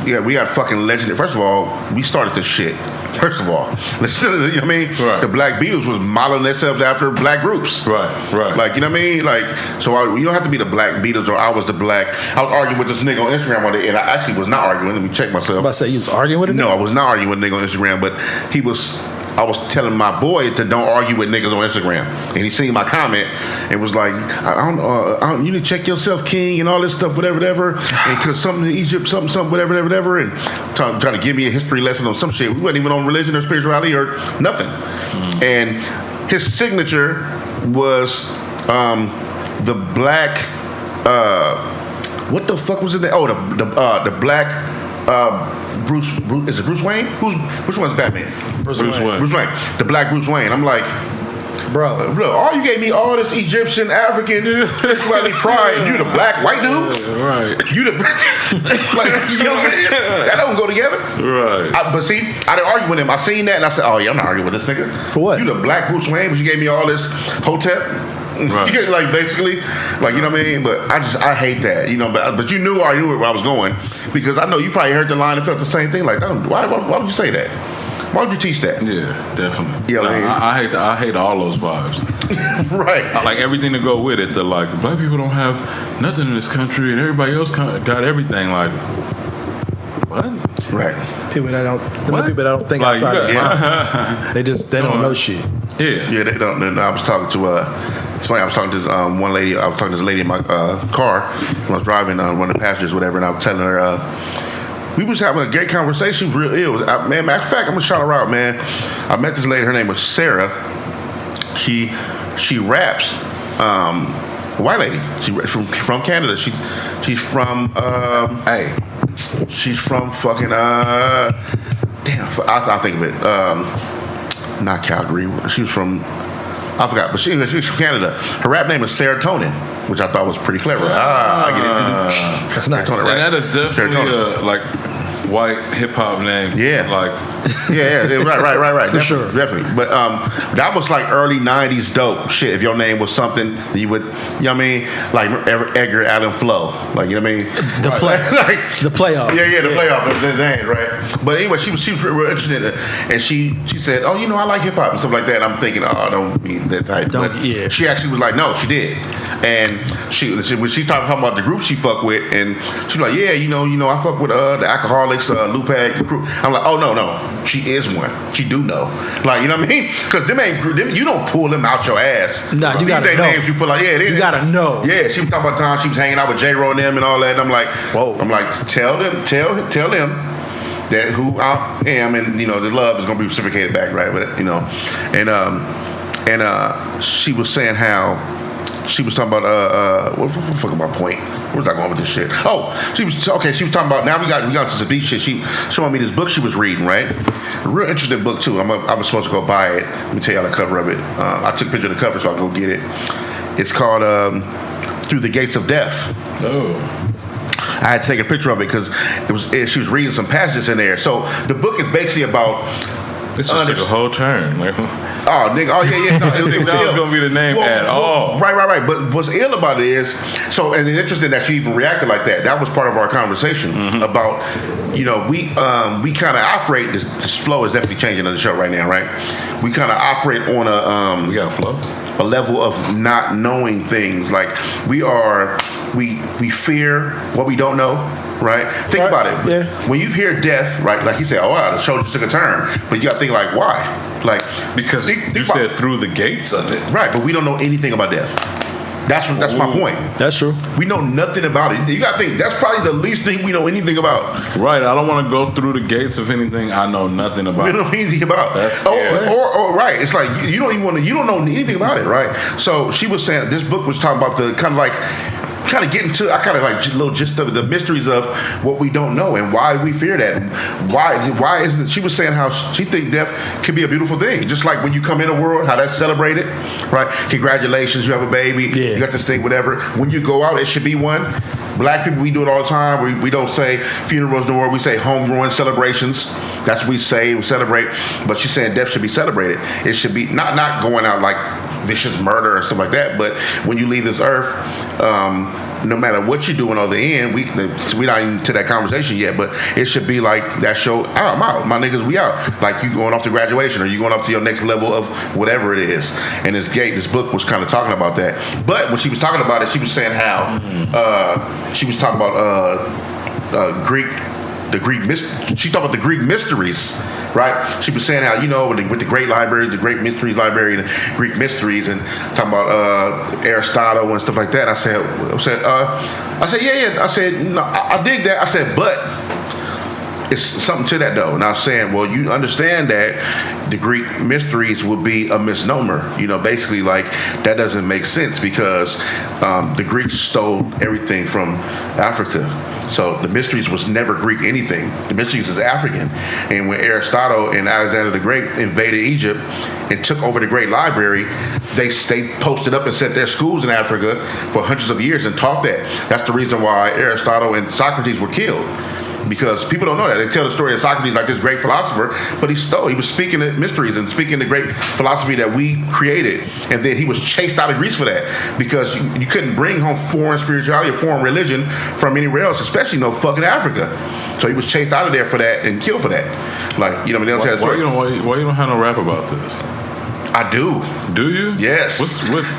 Yeah, we got fucking legendary. First of all, we started this shit. First of all, you know what I mean? Right. The Black Beatles was modeling themselves after black groups. Right. Like, you know what I mean? Like, so you don't have to be the Black Beatles or I was the black. I was arguing with this nigga on Instagram one day, and I actually was not arguing. Let me check myself. I'm about to say, you was arguing with him? No, I was not arguing with a nigga on Instagram, but I was telling my boy to don't argue with niggas on Instagram, and he seen my comment and was like, I don't you need to check yourself, King, and all this stuff, whatever, and because something in Egypt, something, whatever, and trying to give me a history lesson on some shit. We wasn't even on religion or spirituality or nothing. And his signature was the black. What the fuck was it? Oh, the black. Bruce, is it Bruce Wayne? Which one's Batman? Bruce Wayne. Bruce Wayne. The black Bruce Wayne. I'm like, bro, you gave me all this Egyptian, African, spirituality pride, and you the black white dude? Right. You the like, you know what I'm saying? That don't go together. Right. But see, I didn't argue with him. I seen that and I said, oh yeah, I'm not arguing with this nigga. For what? You the black Bruce Wayne, but you gave me all this Hotep. Right. You get, like, basically, like, you know what I mean? But I hate that, you know. But you knew I knew where I was going, because I know you probably heard the line and felt the same thing. Like, why would you say that? Why would you teach that? Yeah, definitely. Yeah, I hate all those vibes. Right. Like everything to go with it. That like black people don't have nothing in this country, and everybody else got everything. Like what? Right. People that don't think like, outside of mind. They don't know shit. Yeah, they don't. I was talking to. It's funny. I was talking to this one lady. I was talking to this lady in my car when I was driving one of the passengers, whatever, and I was telling her we was having a great conversation. Real ill, man. Matter of fact, I'm gonna shout her out, man. I met this lady. Her name was Sarah. She raps. A white lady. She's from Canada. She's from. She's from fucking. Damn. I'll think of it. Not Calgary. She was from. I forgot, but she's from Canada. Her rap name is Serotonin, which I thought was pretty clever. I get it. That's nice. And that is definitely like white hip hop name. Yeah, like right. For sure, definitely. But that was like early '90s dope shit. If your name was something, you would, you know what I mean, like Edgar Allan Flow, like, you know what I mean, the playoff. Yeah, the playoff. The name, right? But anyway, she was real interested in it, and she said, "Oh, you know, I like hip hop and stuff like that." And I'm thinking, "Oh, I don't mean that type." But she actually was like, "No, she did." And when she talking about the group she fuck with, and she's like, yeah, you know, I fuck with the Alcoholics, Lucc, the crew. I'm like, oh no, she is one. She do know, like, you know what I mean? Because them, you don't pull them out your ass. Nah, you gotta know. Names you put like, yeah, you gotta know. Yeah, she was talking about time she was hanging out with J-Ro and them and all that. And I'm like, whoa. I'm like, tell them that who I am, and you know, the love is gonna be reciprocated back, right? But you know, and she was saying how. She was talking about what the fuck my point? Where was I going with this shit? Oh, she was talking about, now we got to some deep shit. She showing me this book she was reading, right? A real interesting book too. I was supposed to go buy it. Let me tell y'all the cover of it. I took a picture of the cover so I can go get it. It's called Through the Gates of Death. Oh. I had to take a picture of it because she was reading some passages in there. So the book is basically about. This just took a whole turn. Like, oh, nigga. Oh, yeah. No, I didn't think that was going to be the name at all. Right. But what's ill about it is, and it's interesting that she even reacted like that. That was part of our conversation about, you know, we kind of operate, this flow is definitely changing on the show right now, right? We kind of operate on a... we got flow? A level of not knowing things. Like, we fear what we don't know. Right? Think about it. Yeah. When you hear death, right, like he said, oh wow, the show just took a turn. But you gotta think like, why? Like, because you said through the gates of it. Right, but we don't know anything about death. That's my point. That's true. We know nothing about it. You gotta think that's probably the least thing we know anything about. Right. I don't want to go through the gates of anything I know nothing about. We don't know anything about. That's or right. It's like you don't know anything about it, right? So she was saying this book was talking about the kind of getting to, I kind of like a little gist of the mysteries of what we don't know and why we fear that. Why isn't it? She was saying how she think death could be a beautiful thing, just like when you come in the world, how that's celebrated, right? Congratulations, you have a baby, you got this thing, whatever. When you go out, it should be one. Black people, we do it all the time. We don't say funerals no more. We say homegrown celebrations. That's what we say. We celebrate. But she's saying death should be celebrated. It should be not going out like vicious murder and stuff like that. But when you leave this earth, no matter what you're doing on the end, we're not even to that conversation yet, but it should be like that show, I'm out. My niggas, we out. Like you going off to graduation or you going off to your next level of whatever it is. And this book was kind of talking about that. But when she was talking about it, she was saying how she was talking about she talked about the Greek mysteries, right? She was saying how, you know, with the great libraries, the Great Mysteries Library, and the Greek mysteries, and talking about Aristotle and stuff like that. I said, yeah. I said, no, I dig that. I said, but it's something to that though. And I was saying, well, you understand that the Greek mysteries would be a misnomer. You know, basically like that doesn't make sense because the Greeks stole everything from Africa. So the mysteries was never Greek anything. The mysteries is African. And when Aristotle and Alexander the Great invaded Egypt and took over the great library, they posted up and set their schools in Africa for hundreds of years and taught that. That's the reason why Aristotle and Socrates were killed. Because people don't know that. They tell the story of Socrates like this great philosopher, but he was speaking the mysteries and speaking the great philosophy that we created. And then he was chased out of Greece for that. Because you couldn't bring home foreign spirituality or foreign religion from anywhere else, especially no fucking Africa. So he was chased out of there for that and killed for that. Like, you know, why you don't have no rap about this? I do. Do you? Yes.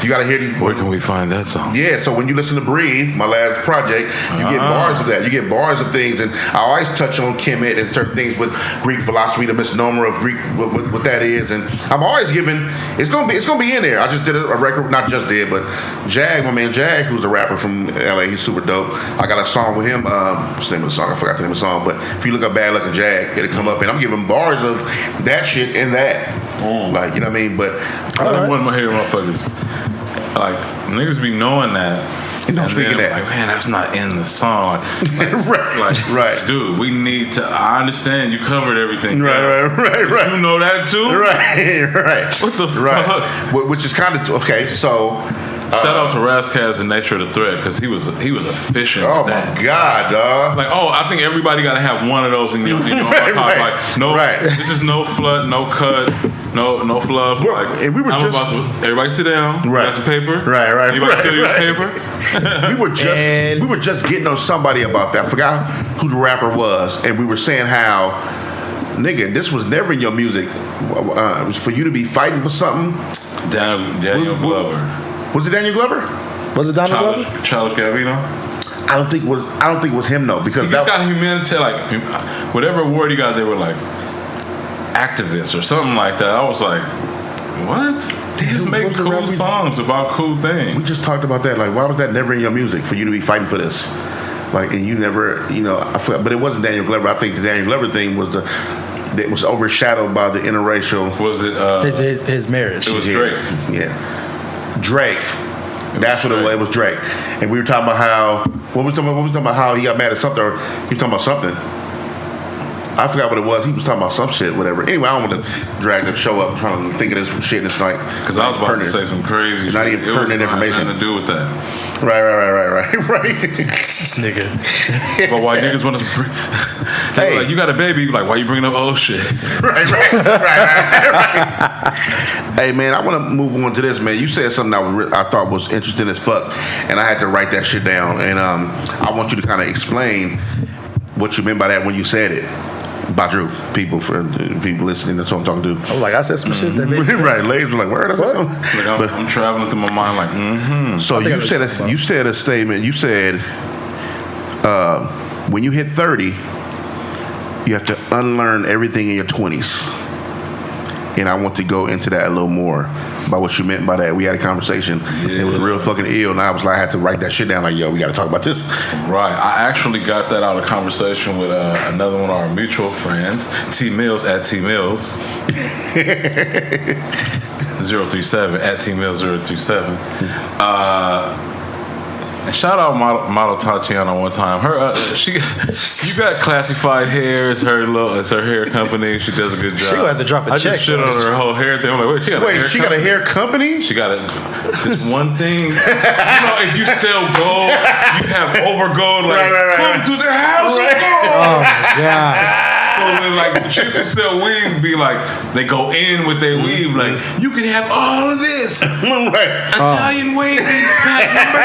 You got to hear these. Where can we find that song? Yeah, so when you listen to Breathe, my last project, you get bars of that. You get bars of things, and I always touch on Kemet and certain things with Greek philosophy, the misnomer of Greek, what that is, and I'm always giving. It's gonna be in there. I just did a record, not just did, but Jag, my man Jag, who's a rapper from LA, he's super dope. I got a song with him. What's the name of the song? I forgot the name of the song, but if you look up Bad Luck and Jag, it'll come up, and I'm giving bars of that shit and that. Like, you know what I mean? But I don't want to hear motherfuckers like niggas be knowing that and don't speak of that. Like, man, that's not in the song. Right. Dude, we need to. I understand you covered everything. Right. You know that too. Right. What the fuck? Which is kind of okay. So. Shout out to Razzcast and Nature of the Threat because he was efficient. Oh with that. My God, dog! Like, I think everybody got to have one of those in your right. Like, no, this is no flood, no cut, no fluff. Like, and we were everybody sit down. Right. Got some paper. Right. Anybody still use paper? we were just getting on somebody about that. I forgot who the rapper was, and we were saying how, nigga, this was never in your music. It was for you to be fighting for something. Daniel Glover. Was it Daniel Glover? Was it Donald Glover? Childish Gambino? I don't think it was him though, because he just got humanity, like whatever award he got, they were like activists or something like that. I was like, what? He just make cool songs about cool things. We just talked about that. Like, why was that never in your music for you to be fighting for this? Like, and you never, I forgot, but it wasn't Daniel Glover. I think the Daniel Glover thing was that was overshadowed by the interracial. Was it his marriage? It was Drake. Yeah, Drake. That's what it was, Drake. And we were talking about how what we talking about how he got mad at something, or he was talking about something. I forgot what it was. He was talking about some shit, whatever. Anyway, I don't want to drag the show up trying to think of this shit. And it's like, because I was about to say some crazy shit. Not even pertinent information. Nothing to do with that. Right. This nigga. But why niggas want to bring? Hey, like, you got a baby. You like, why you bringing up old shit? Right. Hey man, I want to move on to this, man. You said something I thought was interesting as fuck, and I had to write that shit down. And I want you to kind of explain what you meant by that when you said it. Badru, for people listening, that's what I'm talking to. I was like, I said some shit that made right, Laze was like, where are they? Like, I'm traveling through my mind like, So you said a statement. You said when you hit 30, you have to unlearn everything in your 20s. And I want to go into that a little more about what you meant by that. We had a conversation. Yeah. It was real fucking ill, and I was like, I had to write that shit down. Like, yo, we got to talk about this. Right. I actually got that out of conversation with another one of our mutual friends, T Mills at T Mills 037 at T Mills 037. And shout out model Tatiana one time. Her, you got Classified Hair. It's her hair company. She does a good job. She gonna have to drop a check. I just shit on her whole hair thing. I'm like, she got a hair company? She got this one thing. If you sell gold, you have over gold. Like, come to the house of gold. Oh my god. So when like chicks who sell weave be like, they go in with their weave like, you can have all of this. Right. Italian wavy pack number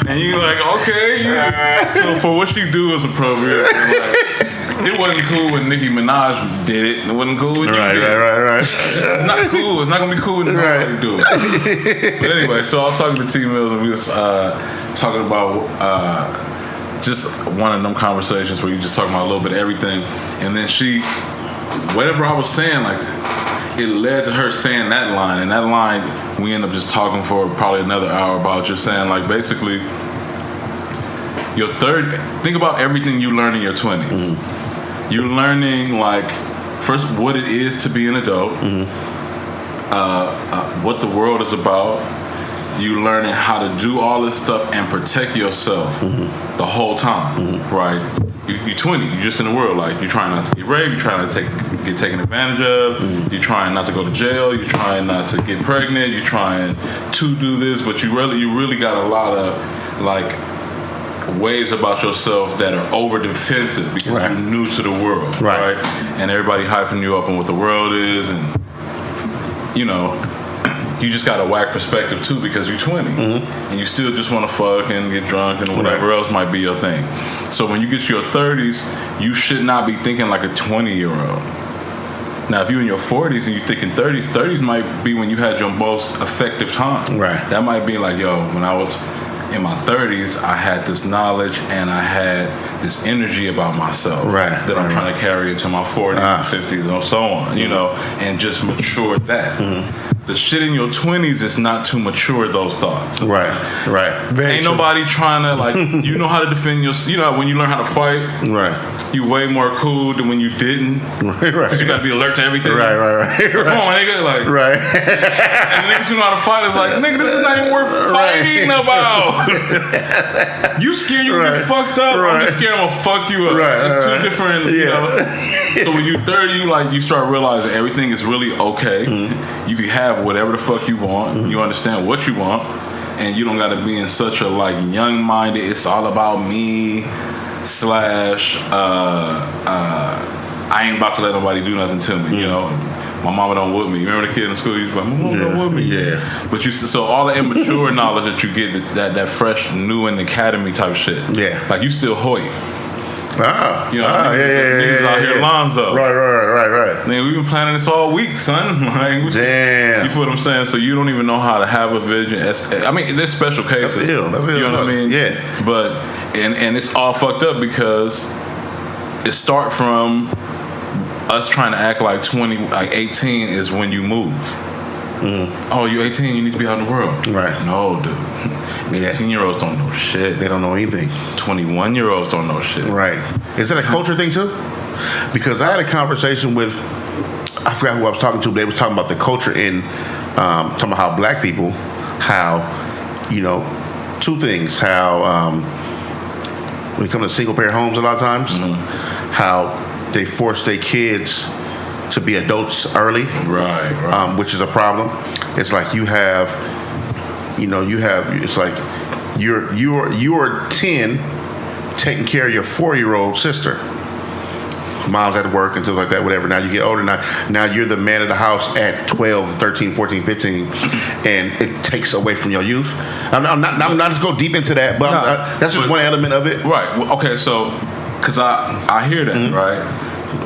5. And you're like, okay. So for what she do is appropriate. It wasn't cool when Nicki Minaj did it. It wasn't cool when you did it. Right. It's not cool. It's not going to be cool when nobody do it. But anyway, so I was talking to T Mills and we was talking about just one of them conversations where you just talking about a little bit of everything, and then whatever I was saying, like it led to her saying that line, and that line we end up just talking for probably another hour about just saying like basically think about everything you learn in your 20s. Mm-hmm. You're learning like first what it is to be an adult, what the world is about. You learning how to do all this stuff and protect yourself the whole time, right? You're 20, you're just in the world. Like, you're trying not to get raped, you're trying not to get taken advantage of, you're trying not to go to jail, you're trying not to get pregnant, you're trying to do this, but you really got a lot of, like, ways about yourself that are over defensive because you're new to the world, right? And everybody hyping you up on what the world is, and, you just got a whack perspective too because you're 20 and you still just want to fuck and get drunk and whatever else might be your thing. So when you get to your 30s, you should not be thinking like a 20-year-old. Now, if you're in your 40s and you're thinking 30s might be when you had your most effective time. Right. That might be like, yo, when I was in my 30s, I had this knowledge and I had this energy about myself that I'm trying to carry into my 40s and 50s and so on, and just mature that. The shit in your 20s is not to mature those thoughts. Right. Ain't nobody trying to, like, you know how to defend yourself. When you learn how to fight, you way more cool than when you didn't. Because you got to be alert to everything. Right. Come on, nigga. Like, and niggas who know how to fight is like, nigga, this is not even worth fighting about. You scared you get fucked up. I'm just scared I'm going to fuck you up. It's two different, So when you're 30, you start realizing everything is really okay. You can have whatever the fuck you want. You understand what you want, and you don't got to be in such a young-minded. It's all about me. / I ain't about to let nobody do nothing to me. My mama don't whoop me. Remember the kid in school? He was like, my mama don't whoop me. Yeah. But so all the immature knowledge that you get, that fresh, new and academy type shit. Yeah. Like you still Hoyt. You know, niggas out here Lonzo. Right. Man, we've been planning this all week, son. Like, damn. You feel what I'm saying? So you don't even know how to have a vision. I mean, there's special cases. That's ill. You know what I mean? Yeah. But and it's all fucked up because it start from us trying to act like 18 is when you move. Mm-hmm. Oh, you 18, you need to be out in the world. Right. No, dude. 18-year-olds don't know shit. They don't know anything. 21-year-olds don't know shit. Right. Is that a culture thing too? Because I had a conversation with, I forgot who I was talking to, but they was talking about the culture in, talking about how black people, how, you know, two things, how when it comes to single parent homes a lot of times, how they force their kids to be adults early, right. Which is a problem. It's like it's like you're 10 taking care of your 4-year-old sister. Mom's at work and things like that, whatever. Now you get older, now you're the man of the house at 12, 13, 14, 15, and it takes away from your youth. I'm not going to go deep into that, but that's just one element of it. Right. Well, okay, so, because I hear that, right?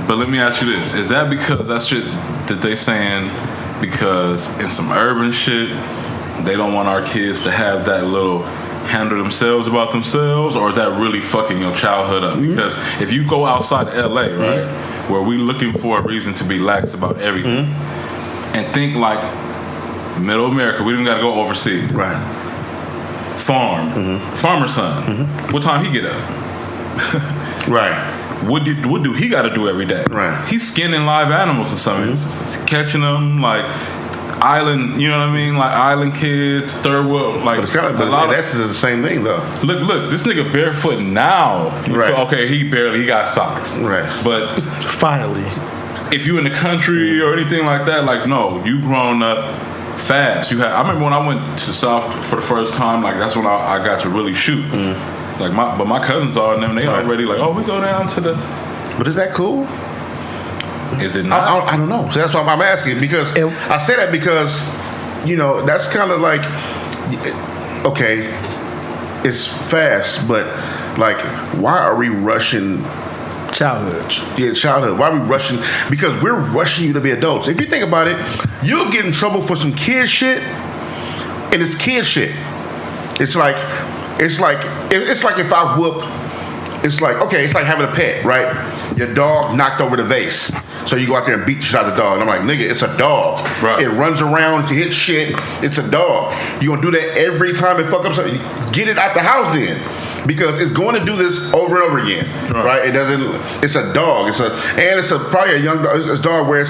But let me ask you this. Is that because that shit that they saying because in some urban shit, they don't want our kids to have that little handle themselves about themselves, or is that really fucking your childhood up? Because if you go outside of LA, right, where we looking for a reason to be lax about everything, and think like middle America, we don't got to go overseas. Right. Farmer son. What time he get up? Right. What do he got to do every day? Right. He's skinning live animals in some instances, catching them like island. You know what I mean? Like island kids, third world. Like, but that's the same thing though. Look, this nigga barefoot now. Right. Okay, he got socks. Right. But finally, if you in the country or anything like that, like no, you grown up fast. I remember when I went to the South for the first time. Like that's when I got to really shoot. Like my cousins are and them, they already like, oh, we go down to the. But is that cool? Is it not? I don't know. So that's why I'm asking, because I say that because, you know, that's kind of like, okay, it's fast, but like, why are we rushing childhood? Yeah, childhood. Why are we rushing? Because we're rushing you to be adults. If you think about it, you'll get in trouble for some kid shit, and it's kid shit. It's like if I whoop, it's like, okay, it's like having a pet, right? Your dog knocked over the vase. So you go out there and beat the shit out of the dog. And I'm like, nigga, it's a dog. Right. It runs around, it hits shit. It's a dog. You gonna do that every time it fuck up something? Get it out the house then. Because it's going to do this over and over again, right? It doesn't. It's a dog. It's probably a young dog. It's a dog where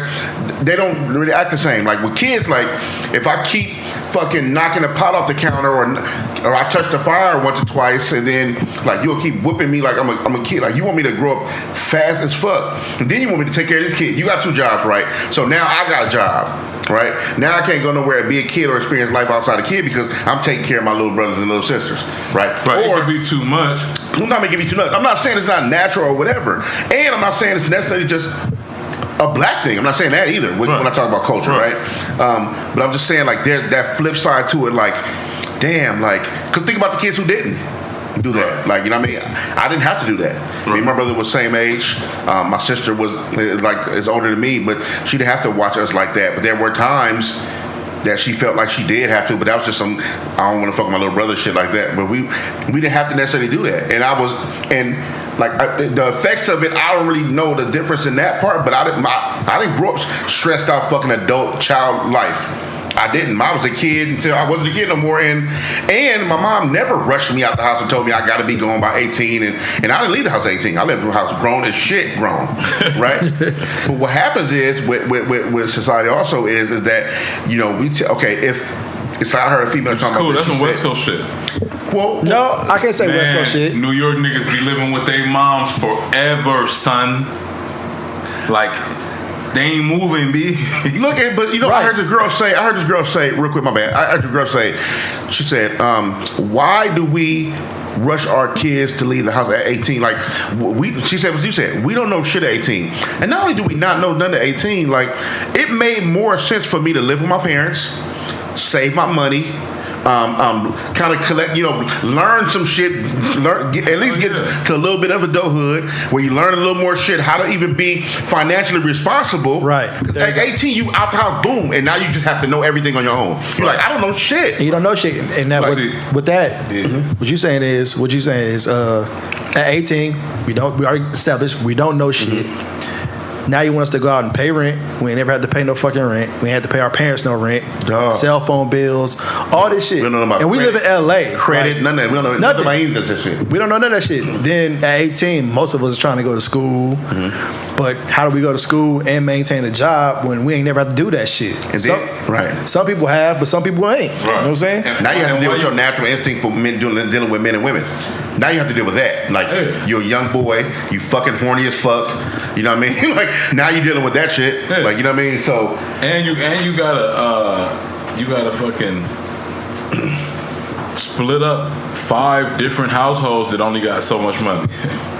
they don't really act the same. Like with kids, like if I keep fucking knocking a pot off the counter or I touch the fire once or twice, and then like you'll keep whipping me like I'm a kid. Like you want me to grow up fast as fuck, and then you want me to take care of this kid. You got 2 jobs, right? So now I got a job. Right? Now I can't go nowhere and be a kid or experience life outside a kid because I'm taking care of my little brothers and little sisters. Right? Or it could be too much. I'm not making it be too much. I'm not saying it's not natural or whatever. And I'm not saying it's necessarily just a black thing. I'm not saying that either when I talk about culture, right? But I'm just saying like there's that flip side to it, like, damn, like, because think about the kids who didn't do that. Like, you know what I mean? I didn't have to do that. Me and my brother was same age. My sister was is older than me, but she didn't have to watch us like that. But there were times that she felt like she did have to, but that was just some I don't want to fuck my little brother shit like that. But we didn't have to necessarily do that. And the effects of it, I don't really know the difference in that part. But I didn't grow up stressed out fucking adult child life. I didn't. I was a kid until I wasn't a kid no more, and my mom never rushed me out the house and told me I got to be gone by 18, and I didn't leave the house at 18. I left the house grown as shit, right? But what happens is with society also is that, you know, if it's like I heard a female talking about this. That's some West Coast shit. Well, no, I can't say West Coast shit. New York niggas be living with their moms forever, son. Like. They ain't moving, B. Look, but you know, right. I heard this girl say, real quick, my bad. I heard the girl say, she said, why do we rush our kids to leave the house at 18? Like, she said what you said, we don't know shit at 18. And not only do we not know none at 18, like, it made more sense for me to live with my parents, save my money, kind of collect, learn some shit, at least get to a little bit of adulthood where you learn a little more shit, how to even be financially responsible. Right. At 18, you out the house, boom, and now you just have to know everything on your own. You're like, I don't know shit. You don't know shit, and that with that, what you saying is, at 18, we already established we don't know shit. Now you want us to go out and pay rent. We ain't never had to pay no fucking rent. We ain't had to pay our parents no rent. Cell phone bills, all this shit. We don't know about we live in LA. Credit, none of that. We don't know nothing about any of that shit. We don't know none of that shit. Then at 18, most of us are trying to go to school. But how do we go to school and maintain a job when we ain't never had to do that shit? Right. Some people have, but some people ain't. Right. You know what I'm saying? Now you have to deal with your natural instinct for men dealing with men and women. Now you have to deal with that. Like, you're a young boy, you fucking horny as fuck. You know what I mean? Like, now you're dealing with that shit. Like, you know what I mean? So and you gotta fucking split up 5 different households that only got so much money.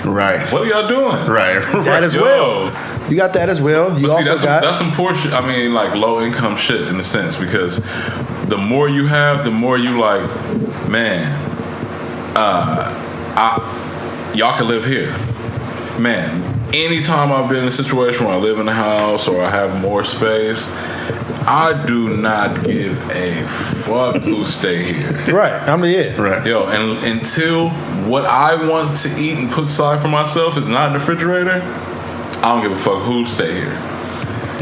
Right. What are y'all doing? Right. That as well. You got that as well. You also got that's some poor shit. I mean, like low income shit in a sense, because the more you have, the more you like, man, y'all can live here. Man, anytime I've been in a situation where I live in a house or I have more space, I do not give a fuck who stay here. Right. Right. Yo, and until what I want to eat and put aside for myself is not in the refrigerator, I don't give a fuck who stay here.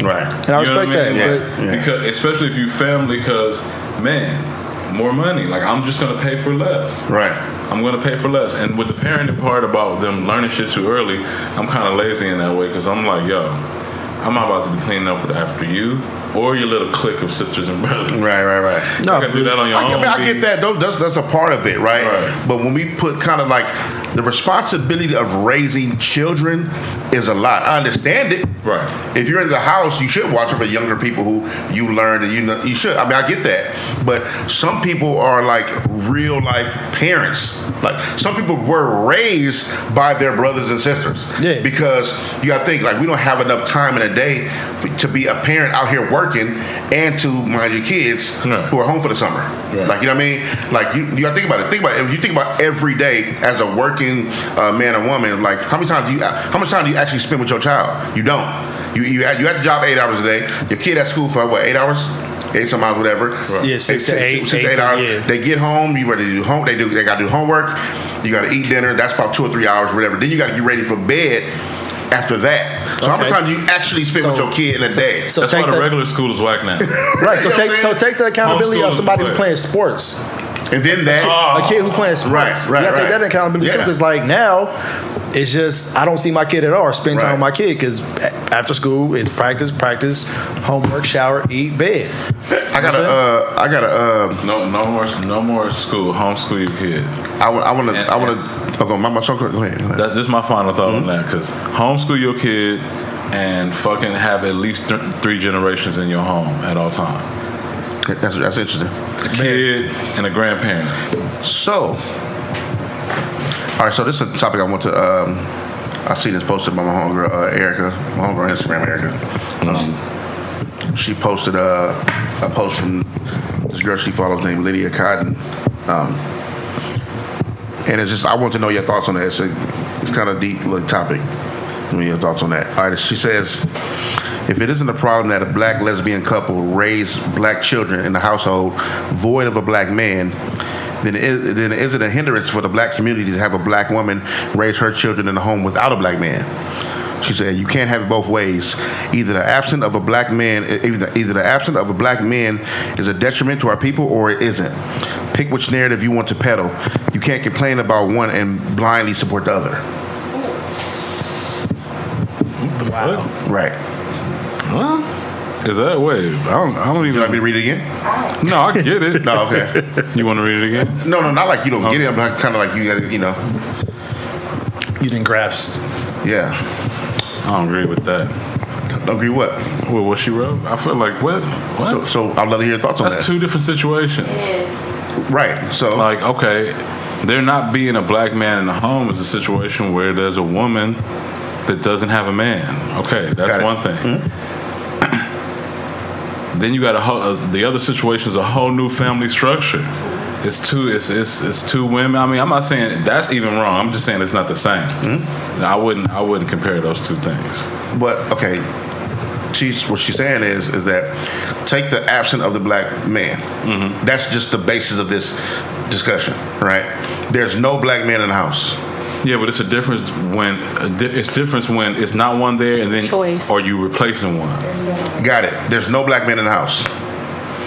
Right. And I respect that. Like, because especially if you family, because man, more money. Like, I'm just gonna pay for less. Right. I'm gonna pay for less. And with the parenting part about them learning shit too early, I'm kind of lazy in that way, because I'm like, yo, I'm not about to be cleaning up after you or your little clique of sisters and brothers. Right. No, you gotta do that on your own. I get that. That's a part of it, right? But when we put kind of like the responsibility of raising children is a lot. I understand it. Right. If you're in the house, you should watch for younger people who you learned, and you should. I mean, I get that. But some people are like real life parents. Like, some people were raised by their brothers and sisters. Yeah. Because you got to think, like, we don't have enough time in a day to be a parent out here working and to mind your kids who are home for the summer. Right. Like, you know what I mean? Like, you got to think about it. Think about it. If you think about every day as a working man or woman, like, how much time do you actually spend with your child? You don't. You at the job 8 hours a day. Your kid at school for what, 8 hours? 8 some hours, whatever. Right. Yeah, 6 to 8 hours. Yeah. They get home. You ready to do home? They got to do homework. You got to eat dinner. That's about 2 or 3 hours, whatever. Then you got to get ready for bed after that. So how much time do you actually spend with your kid in a day? So that's why the regular school is whack now. Right. So take the accountability of somebody who playing sports. And then that a kid who playing sports. Right. You gotta take that accountability too, because like now, it's just I don't see my kid at all. Or spend time with my kid, because after school it's practice, homework, shower, eat, bed. I gotta. No more school. Homeschool your kid. I want to. Go ahead. This is my final thought on that, because homeschool your kid and fucking have at least 3 generations in your home at all time. That's interesting. A kid and a grandparent. So, all right. So this is a topic I want to. I seen this posted by my homegirl Erica, my homegirl on Instagram, Erica. She posted a post from this girl she follows named Lydia Cotton, and it's just I want to know your thoughts on that. It's kind of deep little topic. Your thoughts on that? All right. She says, if it isn't a problem that a black lesbian couple raise black children in the household void of a black man, then is it a hindrance for the black community to have a black woman raise her children in the home without a black man? She said, you can't have it both ways. Either the absence of a black man is a detriment to our people, or it isn't. Pick which narrative you want to peddle. You can't complain about one and blindly support the other. What the fuck? Right. Huh? Is that way? I don't even. Would you like me to read it again? No, I get it. No, okay. You want to read it again? No, not like you don't get it. But kind of like you got to, You didn't grasp. Yeah. I don't agree with that. Don't agree what? Well, what she wrote? I feel like what? So I'd love to hear your thoughts on that. That's 2 different situations. It is. Right. So like, okay, there not being a black man in the home is a situation where there's a woman that doesn't have a man. Okay, that's one thing. Mm-hmm. Then you got the other situation is a whole new family structure. It's two women. I mean, I'm not saying that's even wrong. I'm just saying it's not the same. Mm-hmm. I wouldn't compare those two things. But okay, what she's saying is that take the absence of the black man. Mm-hmm. That's just the basis of this discussion, right? There's no black man in the house. Yeah, but it's a difference when it's not one there and then choice. Or you replacing one. Got it. There's no black man in the house.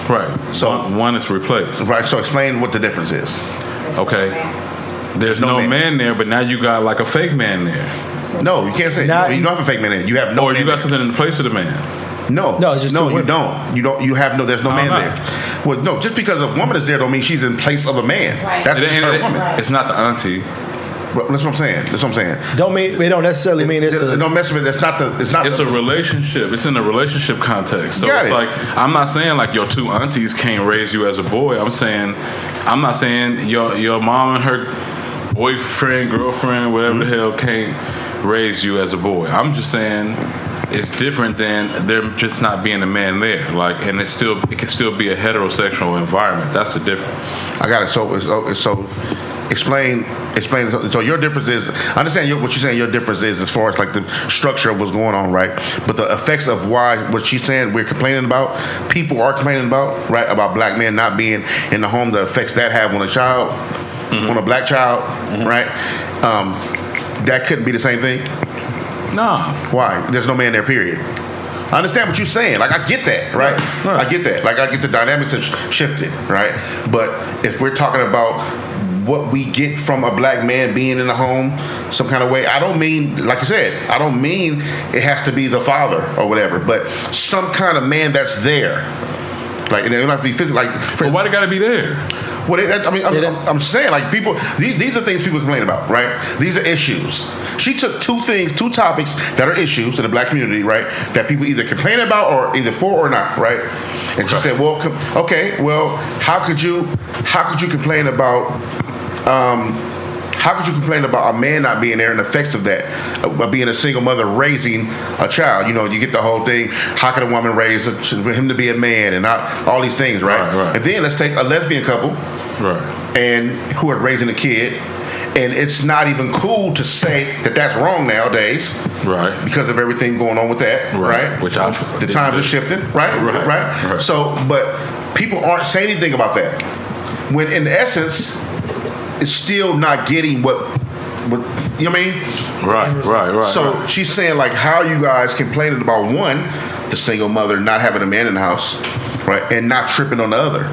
Right. So one is replaced. Right. So explain what the difference is. Okay. There's no man there, but now you got like a fake man there. No, you can't say. No, you don't have a fake man there. You have no. Or you got something in the place of the man. No, it's just no. You don't. You have no. There's no man there. Well, no. Just because a woman is there, don't mean she's in place of a man. Right. That's just her woman. It's not the auntie. But that's what I'm saying. They don't necessarily mean it's a. Don't mess with it. It's not. It's a relationship. It's in a relationship context. So it's like I'm not saying like your two aunties can't raise you as a boy. I'm not saying your mom and her boyfriend, girlfriend, whatever the hell can't raise you as a boy. I'm just saying it's different than there just not being a man there. Like, and it can still be a heterosexual environment. That's the difference. I got it. So explain. So your difference is, I understand what you're saying. Your difference is as far as like the structure of what's going on, right? But the effects of what she's saying we're complaining about, people are complaining about, right? About black men not being in the home, the effects that have on a child, on a black child, right? That couldn't be the same thing. Nah. Why? There's no man there. Period. I understand what you're saying. Like, I get that, right? I get that. Like, I get the dynamics have shifted, right? But if we're talking about what we get from a black man being in the home some kind of way, I don't mean, like you said, I don't mean it has to be the father or whatever, but some kind of man that's there. Like, and it don't have to be physical. Like, but why they gotta be there? Well, I'm saying, like, people, these are things people complain about, right? These are issues. She took two topics that are issues in the black community, right? That people either complain about or either for or not, right? And she said, well, how could you complain about a man not being there and the effects of that, being a single mother raising a child? You know, you get the whole thing. How can a woman raise him to be a man and not all these things, right? And then let's take a lesbian couple, right, and who are raising a kid, and it's not even cool to say that that's wrong nowadays, right? Because of everything going on with that, right? Which the times are shifting, right? So, but people aren't saying anything about that. When in essence, it's still not getting what you know what I mean? Right. So she's saying, like, how are you guys complaining about one, the single mother not having a man in the house, right, and not tripping on the other,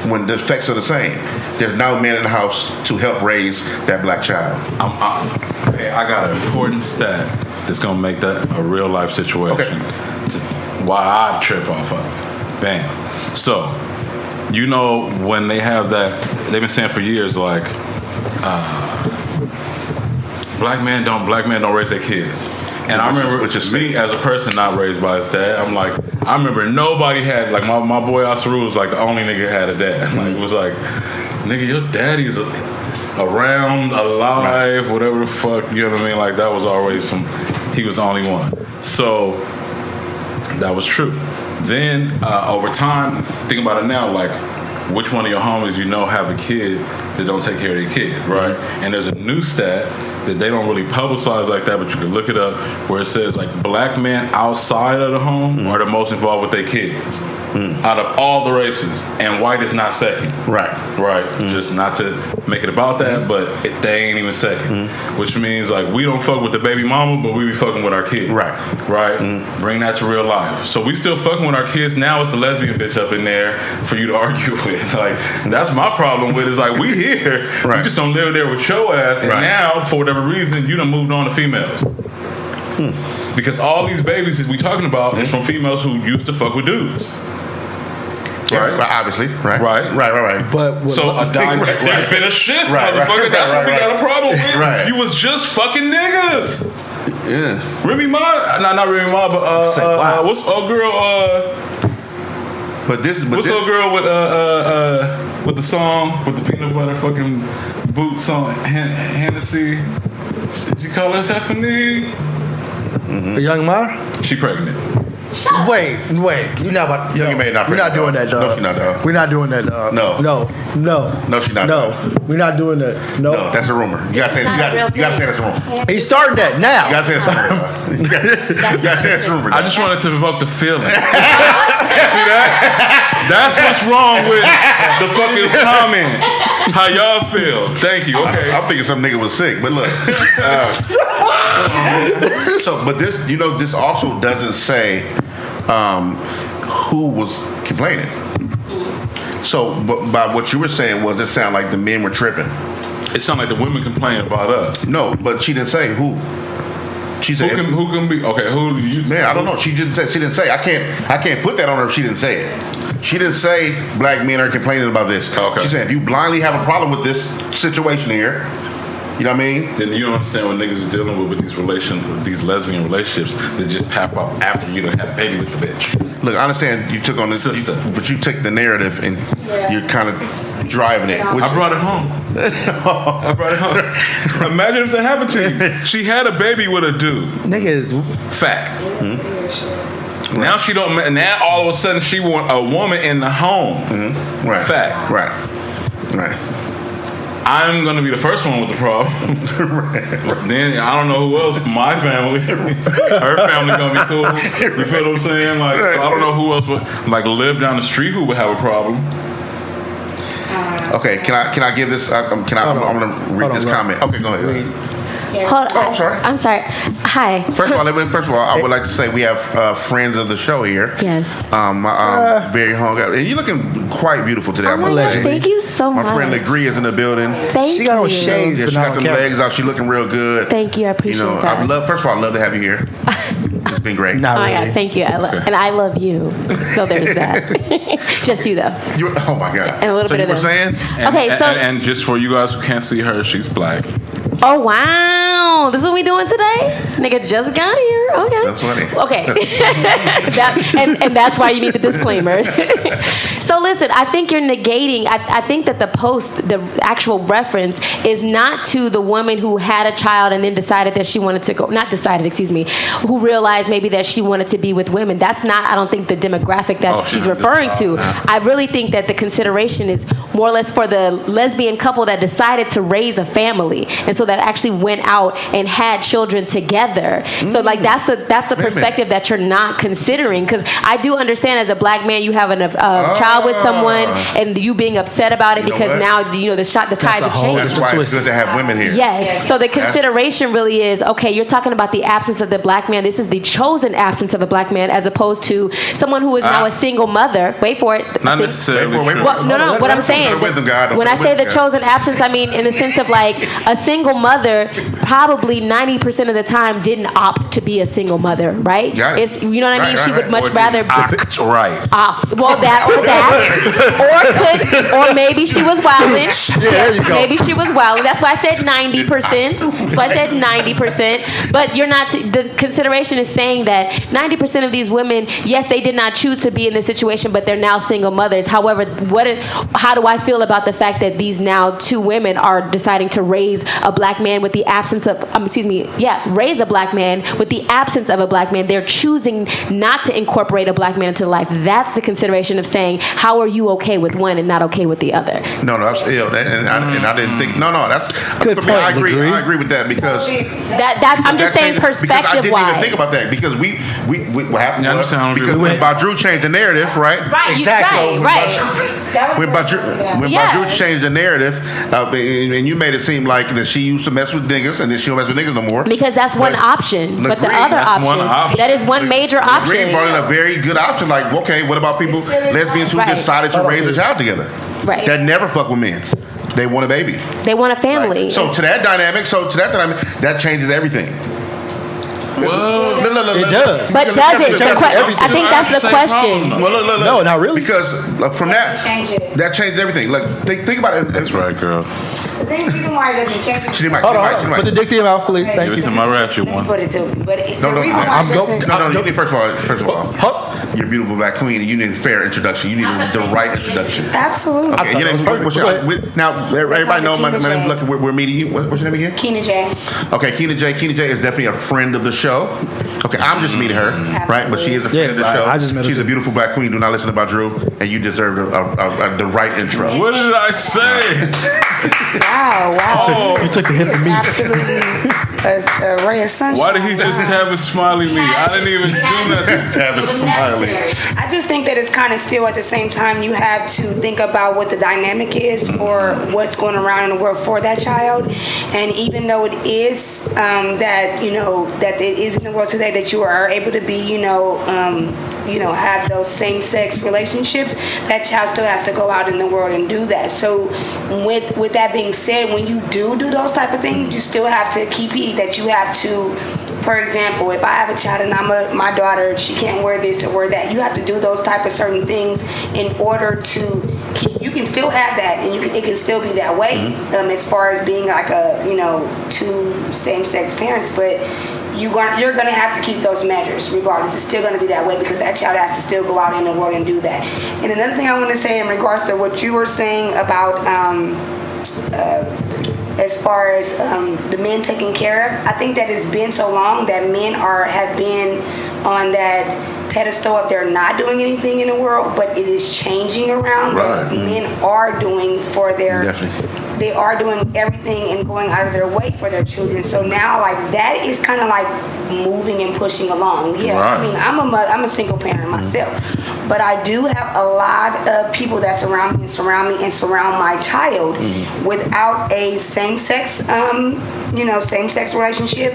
when the effects are the same. There's no man in the house to help raise that black child. I got an important stat that's gonna make that a real life situation. Why I trip off of it. Bam. So, you know, when they have that, they've been saying for years, like, black men don't raise their kids. And I remember me as a person not raised by his dad, I remember nobody had, like, my boy Asaru was like the only nigga who had a dad. Like, it was like, nigga, your daddy's around, alive, whatever the fuck, you know what I mean? Like, that was always he was the only one. So that was true. Then over time, think about it now, like, which one of your homies you know have a kid that don't take care of their kid, right? Mm-hmm. And there's a new stat that they don't really publicize like that, but you can look it up, where it says, like, black men outside of the home are the most involved with their kids out of all the races, and white is not second. Right. Just not to make it about that, but they ain't even second, which means, like, we don't fuck with the baby mama, but we be fucking with our kids. Right. Bring that to real life. So we still fucking with our kids. Now it's a lesbian bitch up in there for you to argue with. Like, that's my problem with it, is, like, we here, you just don't live there with your ass, and now, for whatever reason, you done moved on to females. Because all these babies that we talking about is from females who used to fuck with dudes. Right, obviously, right. But so there's been a shift, motherfucker. That's what we got a problem with. You was just fucking niggas. Yeah. Remy Ma, not Remy Ma, but what's old girl? What's old girl with the song with the peanut butter fucking boots on Hennessy? Did you call her Stephanie? A young Ma? She pregnant. Wait. You're not about. Young May not. We're not doing that, dog. No, she's not, dog. We're not doing that, dog. No, she's not. No, we're not doing that. No, that's a rumor. You gotta say. You gotta say that's a rumor. He's starting that now. You gotta say that's a rumor. You gotta say that's a rumor. I just wanted to evoke the feeling. See that? That's what's wrong with the fucking comment. How y'all feel? Thank you. Okay. I'm thinking some nigga was sick, but look. But this, this also doesn't say who was complaining. So, but by what you were saying was, it sounded like the men were tripping. It sounded like the women complaining about us. No, but she didn't say who. She said who can be okay. Who do you? Man, I don't know. She didn't say. I can't put that on her if she didn't say it. She didn't say black men are complaining about this. Okay. She said if you blindly have a problem with this situation here, you know what I mean? Then you don't understand what niggas is dealing with these lesbian relationships that just pop up after you done had a baby with the bitch. Look, I understand you took on this, but you took the narrative and you're kind of driving it. I brought it home. Imagine if that happened to you. She had a baby with a dude. Niggas. Fact. Now she don't. Now all of a sudden she want a woman in the home. Right. Fact. Right. I'm gonna be the first one with the problem. Right. Then I don't know who else. My family, her family gonna be cool. You feel what I'm saying? Like, so I don't know who else would live down the street who would have a problem. Okay, can I give this? I'm gonna read this comment. Okay, go ahead. Hold on. I'm sorry. Hi. First of all, I would like to say we have friends of the show here. Yes. Very hung up, and you're looking quite beautiful today. Oh my gosh, thank you so much. My friend Legree is in the building. Thank you. She got on shades, yeah, but she got the legs out. She looking real good. Thank you. I appreciate that. First of all, I love to have you here. It's been great. Not oh my really. God, thank you. And I love you. So there's that. Just you though. Oh my God. And a little bit you of were them. saying? Okay, so and just for you guys who can't see her, she's black. Oh wow, this is what we doing today? Nigga just got here. Okay. That's funny. Okay. and that's why you need the disclaimer. So listen, I think you're negating. I think that the actual reference is not to the woman who had a child and then decided that she wanted to go. Not decided, excuse me. Who realized maybe that she wanted to be with women. That's not. I don't think the demographic that she's referring to. I really think that the consideration is more or less for the lesbian couple that decided to raise a family, and so that actually went out and had children together. So that's the perspective that you're not considering. Because I do understand as a black man, you have a child with someone, and you being upset about it because now the tides have changed. That's why it's good to have women here. Yes. So the consideration really is okay. You're talking about the absence of the black man. This is the chosen absence of a black man, as opposed to someone who is now a single mother. Wait for it. Not necessarily. Well, no. What I'm saying, when I say the chosen absence, I mean in the sense of like a single mother probably 90% of the time didn't opt to be a single mother, right? It's, you know what I mean? She would much rather opt. Well, or maybe she was wilding. Yeah, there you go. Maybe she was wilding. That's why I said 90%. That's why I said 90%. But you're not. The consideration is saying that 90% of these women, yes, they did not choose to be in this situation, but they're now single mothers. However, how do I feel about the fact that these now two women are deciding to raise a black man with the absence of, raise a black man with the absence of a black man? They're choosing not to incorporate a black man into life. That's the consideration of saying, how are you okay with one and not okay with the other? No, that's and I didn't think. No, that's good for point. Me, I agree with that because I'm just saying perspective I didn't wise. even think about that because we what happened was because when Badru changed the narrative, right? Right, Exactly. Right. When Badru changed the narrative, and you made it seem like that she used to mess with niggas and then she don't mess with niggas no more. Because that's one option, but the other option, that is one major option. Green brought in a very good option. Like, okay, what about people, lesbians who decided to raise a child together? Right. That never fuck with men. They want a baby. They want a family. Right. So to that dynamic, that changes everything. Well, it does. But does it? I think that's the question. No, not really. Because from that changes everything. Like think about it. That's right, girl. The reason why it doesn't change. She did Hold on. Put the dick to your mouth, please. Thank Give you. it to my ratchet one. Put it to me. But No, the reason why you need first of all. you're a beautiful black queen, and you need a fair introduction. You need the right introduction. Absolutely. Okay, your name's now everybody know my name's Lucc. We're meeting you. What's your name again? Kina J. Okay, Kina J. Kina J is definitely a friend of the show. Okay, I'm just meeting her, right? But she is a friend of the show. I just met her. She's a beautiful black queen. Do not listen about Drew, and you deserve the right intro. What did I say? Wow. You took the hit from me. Absolutely. A ray of sunshine. Why did he just have a smiley me? I didn't even do nothing. Have a smiley. I just think that it's kind of still at the same time you have to think about what the dynamic is for what's going around in the world for that child. And even though it is that it is in the world today that you are able to be, have those same-sex relationships, that child still has to go out in the world and do that. So with that being said, when you do those type of things, you still have to keep it that you have to, for example, if I have a child and my daughter, she can't wear this or wear that, you have to do those type of certain things in order to keep, you can still have that and it can still be that way as far as being like two same-sex parents, but you're going to have to keep those measures regardless. It's still going to be that way because that child has to still go out in the world and do that. And another thing I want to say in regards to what you were saying about as far as the men taking care of, I think that it's been so long that men have been on that pedestal if they're not doing anything in the world, but it is changing around. Right. Men are doing for their... Definitely. They are doing everything and going out of their way for their children. So now, like, that is kind of like moving and pushing along. Yeah, right. I mean, I'm a single parent myself, but I do have a lot of people that surround me and surround my child without a same-sex, same-sex relationship,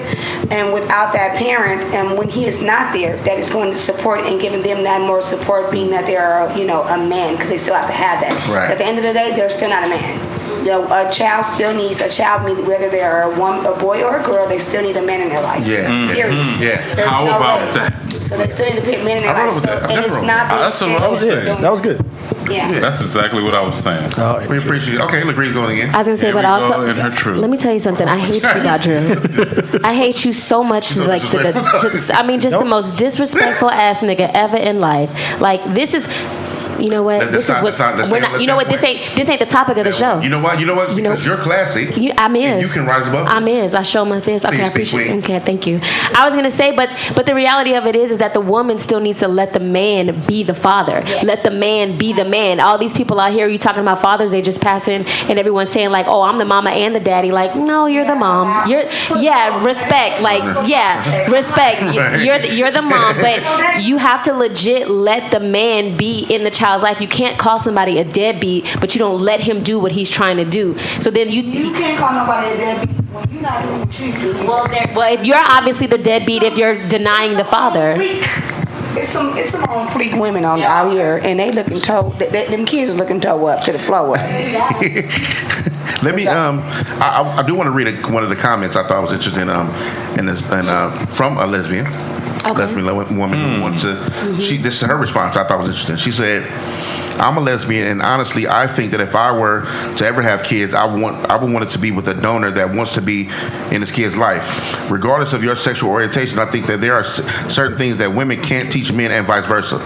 and without that parent. And when he is not there, that is going to support and giving them that more support, being that they're a man, because they still have to have that. Right. At the end of the day, they're still not a man. A child still needs whether they're a boy or a girl, they still need a man in their life. Yeah. Period. Yeah. How about that? So they still need to put men in their life. And it's not being That's what I was saying. That was good. Yeah. That's exactly what I was saying. We appreciate it. Okay, LaGree's going again. I was going to say, but also, in her truth. Let me tell you something. I hate you, Badru. I hate you so much. So like the most disrespectful ass nigga ever in life. Like, this is... You know what? This ain't the topic of the show. You know what? Because you're classy. I'm is. And you can rise above. I'm is. I show my fist. Okay, I appreciate it. Okay, thank you. I was gonna say, but the reality of it is that the woman still needs to let the man be the father. Yes. Let the man be the man. All these people out here, you talking about fathers, they just passing, and everyone's saying like, oh, I'm the mama and the daddy. Like, no, you're the mom. Respect. Like, respect. You're the mom, but you have to legit let the man be in the child's life. You can't call somebody a deadbeat, but you don't let him do what he's trying to do. So then you can't call nobody a deadbeat when you're not doing what you do. Well, if you're obviously the deadbeat, if you're denying the father. It's some on fleek women out here, and they looking them kids are looking toe up to the floor. Let me. I do want to read one of the comments I thought was interesting. From a lesbian. Okay. Lesbian woman who wanted to. This is her response. I thought was interesting. She said, "I'm a lesbian, and honestly, I think that if I were to ever have kids, I would want it to be with a donor that wants to be in his kid's life, regardless of your sexual orientation. I think that there are certain things that women can't teach men, and vice versa.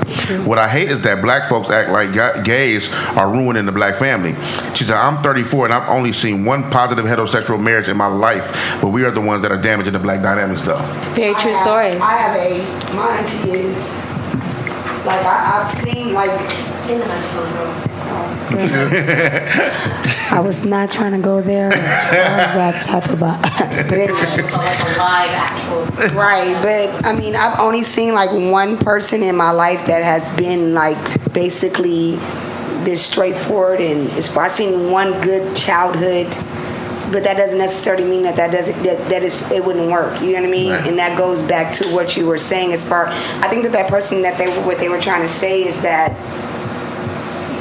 What I hate is that black folks act like gays are ruining the black family." She said, "I'm 34, and I've only seen one positive heterosexual marriage in my life, but we are the ones that are damaging the black dynamics, though." Very true story. Mine is like I've seen like in the microphone, I was not trying to go there as far as that type of but anyway. So like a live actual right, but I mean I've only seen like one person in my life that has been like basically this straightforward, and I've seen one good childhood. But that doesn't necessarily mean that it wouldn't work. You know what I mean? Right. And that goes back to what you were saying as far. I think that person what they were trying to say is that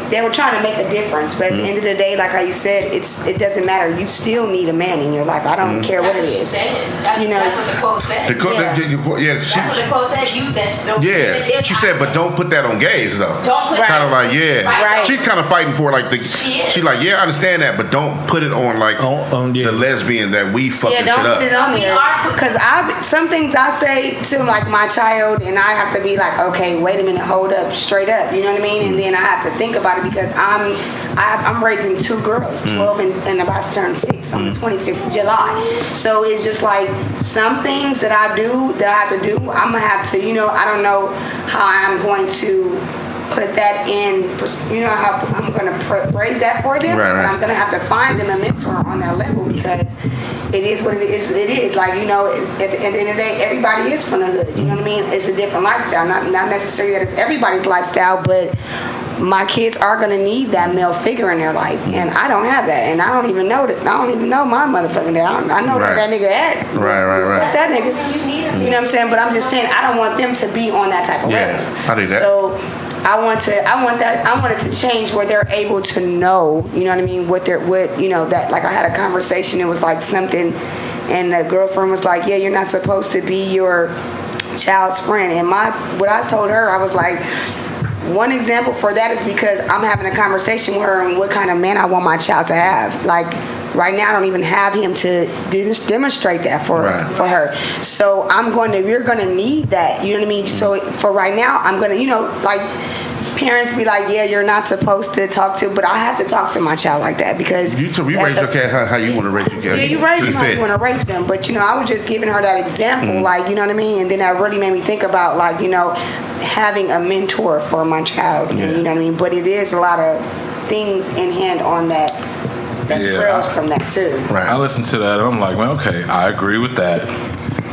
they were trying to make a difference, but at the end of the day, like how you said, it doesn't matter. You still need a man in your life. I don't care what it is. That's what the quote said. That's what the quote said. She said, but don't put that on gays though. Don't put kind of like Right. She's kind of fighting for like she's like, I understand that, but don't put it on like the lesbian that we fucking shit up. Don't put it on there. Because some things I say to like my child, and I have to be like, okay, wait a minute, hold up, straight up. You know what I mean? And then I have to think about it because I'm raising 2 girls, 12 and about to turn 6 on the 26th of July. So it's just like some things that I have to do, I'm gonna have to, I don't know how I'm going to put that in, how I'm going to raise that for them. Right. But I'm going to have to find them a mentor on that level because it is what it is. It is like, at the end of the day, everybody is from the hood. You know what I mean? It's a different lifestyle. Not necessarily that it's everybody's lifestyle, but my kids are going to need that male figure in their life, and I don't have that, and I don't even know that. I don't even know my motherfucking dad. I know that nigga at. Right. Fuck that nigga. You know what I'm saying? But I'm just saying I don't want them to be on that type of level. I do that. So I want it to change where they're able to know. You know what I mean? That like I had a conversation. It was like something, and the girlfriend was like, "Yeah, you're not supposed to be your child's friend." And what I told her, I was like. One example for that is because I'm having a conversation with her and what kind of man I want my child to have. Like right now, I don't even have him to demonstrate that for her. So we're gonna need that. You know what I mean? So for right now, I'm gonna, like parents be like, yeah, you're not supposed to talk to, but I have to talk to my child like that because you raise your cat how you want to raise your cat. Yeah, you raise them how you want to raise them. But I was just giving her that example, like you know what I mean, and then that really made me think about like having a mentor for my child, and you know what I mean. But it is a lot of things in hand on that trails from that too. Right. I listened to that and I'm like, well, okay, I agree with that,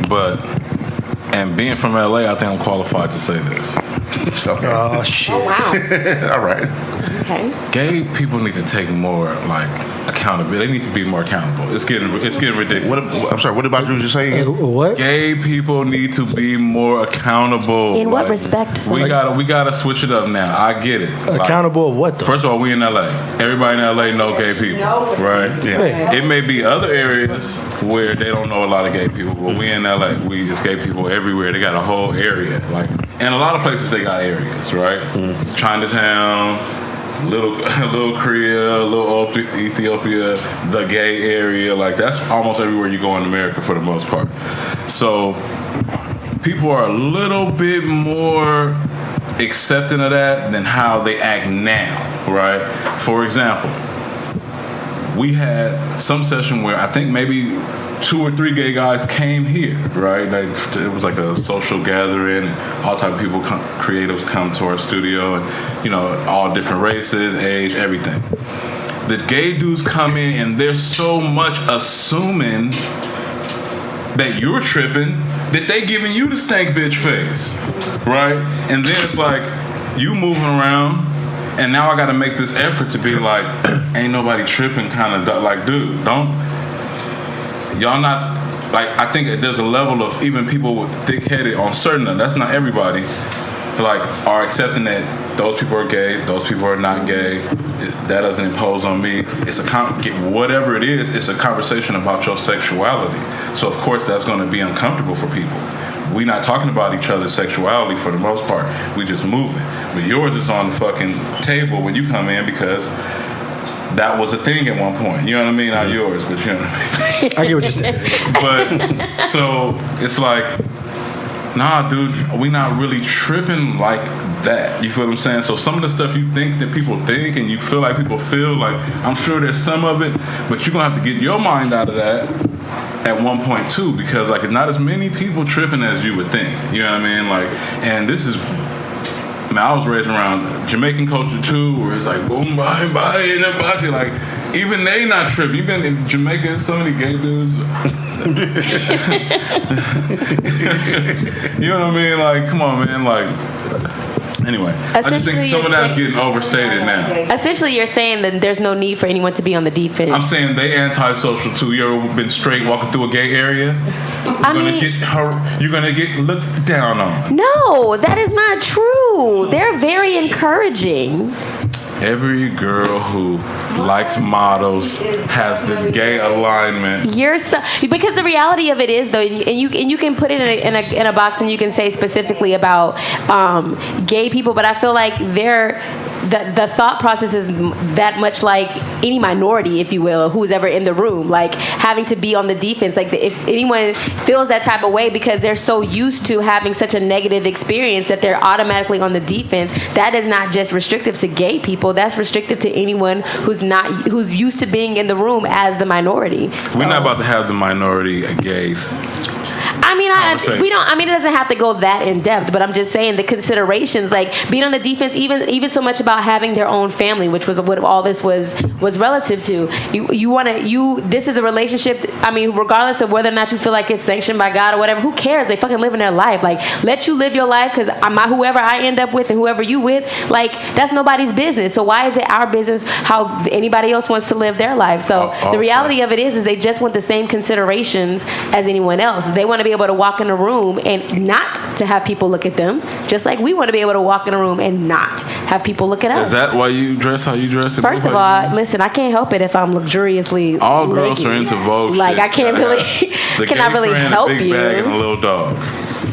but being from LA, I think I'm qualified to say this. Okay. Oh shit. Oh wow. All right. Okay. Gay people need to take more like accountability. They need to be more accountable. It's getting ridiculous. I'm sorry. What about you just saying? What? Gay people need to be more accountable. In what respect? We gotta switch it up now. I get it. Accountable of what though? First of all, we in LA. Everybody in LA know gay people, right? Yeah. It may be other areas where they don't know a lot of gay people, but we in LA. It's gay people everywhere. They got a whole area, and a lot of places they got areas, right? It's Chinatown. Little Korea, little Ethiopia, the gay area, that's almost everywhere you go in America for the most part. So people are a little bit more accepting of that than how they act now, right? For example, we had some session where I think maybe 2 or 3 gay guys came here, right? It was like a social gathering, and all type of people, creatives come to our studio, and all different races, age, everything. The gay dudes come in, and they're so much assuming that you're tripping that they giving you the stank bitch face, right? And then it's like you moving around, and now I got to make this effort to be like, ain't nobody tripping, kind of like, dude, don't. Y'all not, I think there's a level of even people thick-headed on certain, that's not everybody, are accepting that those people are gay, those people are not gay, that doesn't impose on me. It's whatever it is, it's a conversation about your sexuality. So of course that's going to be uncomfortable for people. We're not talking about each other's sexuality for the most part. We just moving. But yours is on the fucking table when you come in because that was a thing at one point. You know what I mean? Not yours, but you know what I mean. I get what you're saying. But so it's like, nah, dude, we not really tripping like that. You feel what I'm saying? So some of the stuff you think that people think and you feel like people feel, I'm sure there's some of it, but you're gonna have to get your mind out of that at one point too, because not as many people tripping as you would think. You know what I mean? And this is. I was raised around Jamaican culture too, where it's boom, bye, bye, and everybody even they not tripping. You've been in Jamaica, so many gay dudes. You know what I mean? Come on, man. Anyway, I just think some of that's getting overstated now. Essentially, you're saying that there's no need for anyone to be on the defense. I'm saying they antisocial too. You ever been straight walking through a gay area? You're gonna get looked down on. No, that is not true. They're very encouraging. every girl who likes models has this gay alignment. Because the reality of it is, though, and you can put it in a box, and you can say specifically about gay people, but I feel like the thought process is that much like any minority, if you will, who's ever in the room, like having to be on the defense. Like if anyone feels that type of way because they're so used to having such a negative experience that they're automatically on the defense, that is not just restrictive to gay people. That's restrictive to anyone who's used to being in the room as the minority. We're not about to have the minority gays. I mean, it doesn't have to go that in depth, but I'm just saying the considerations, like being on the defense, even so much about having their own family, which was what all this was relative to. This is a relationship. I mean, regardless of whether or not you feel like it's sanctioned by God or whatever, who cares? They fucking living their life. Like, let you live your life, because whoever I end up with and whoever you with, like, that's nobody's business. So why is it our business how anybody else wants to live their life? So the reality of it is they just want the same considerations as anyone else. They want to be able to walk in a room and not to have people look at them, just like we want to be able to walk in a room and not have people look at us. Is that why you dress how you dress? First of all, listen, I can't help it if I'm luxuriously all girls are into Vogue like shit. I can't really cannot really help big you. Bag and a little dog.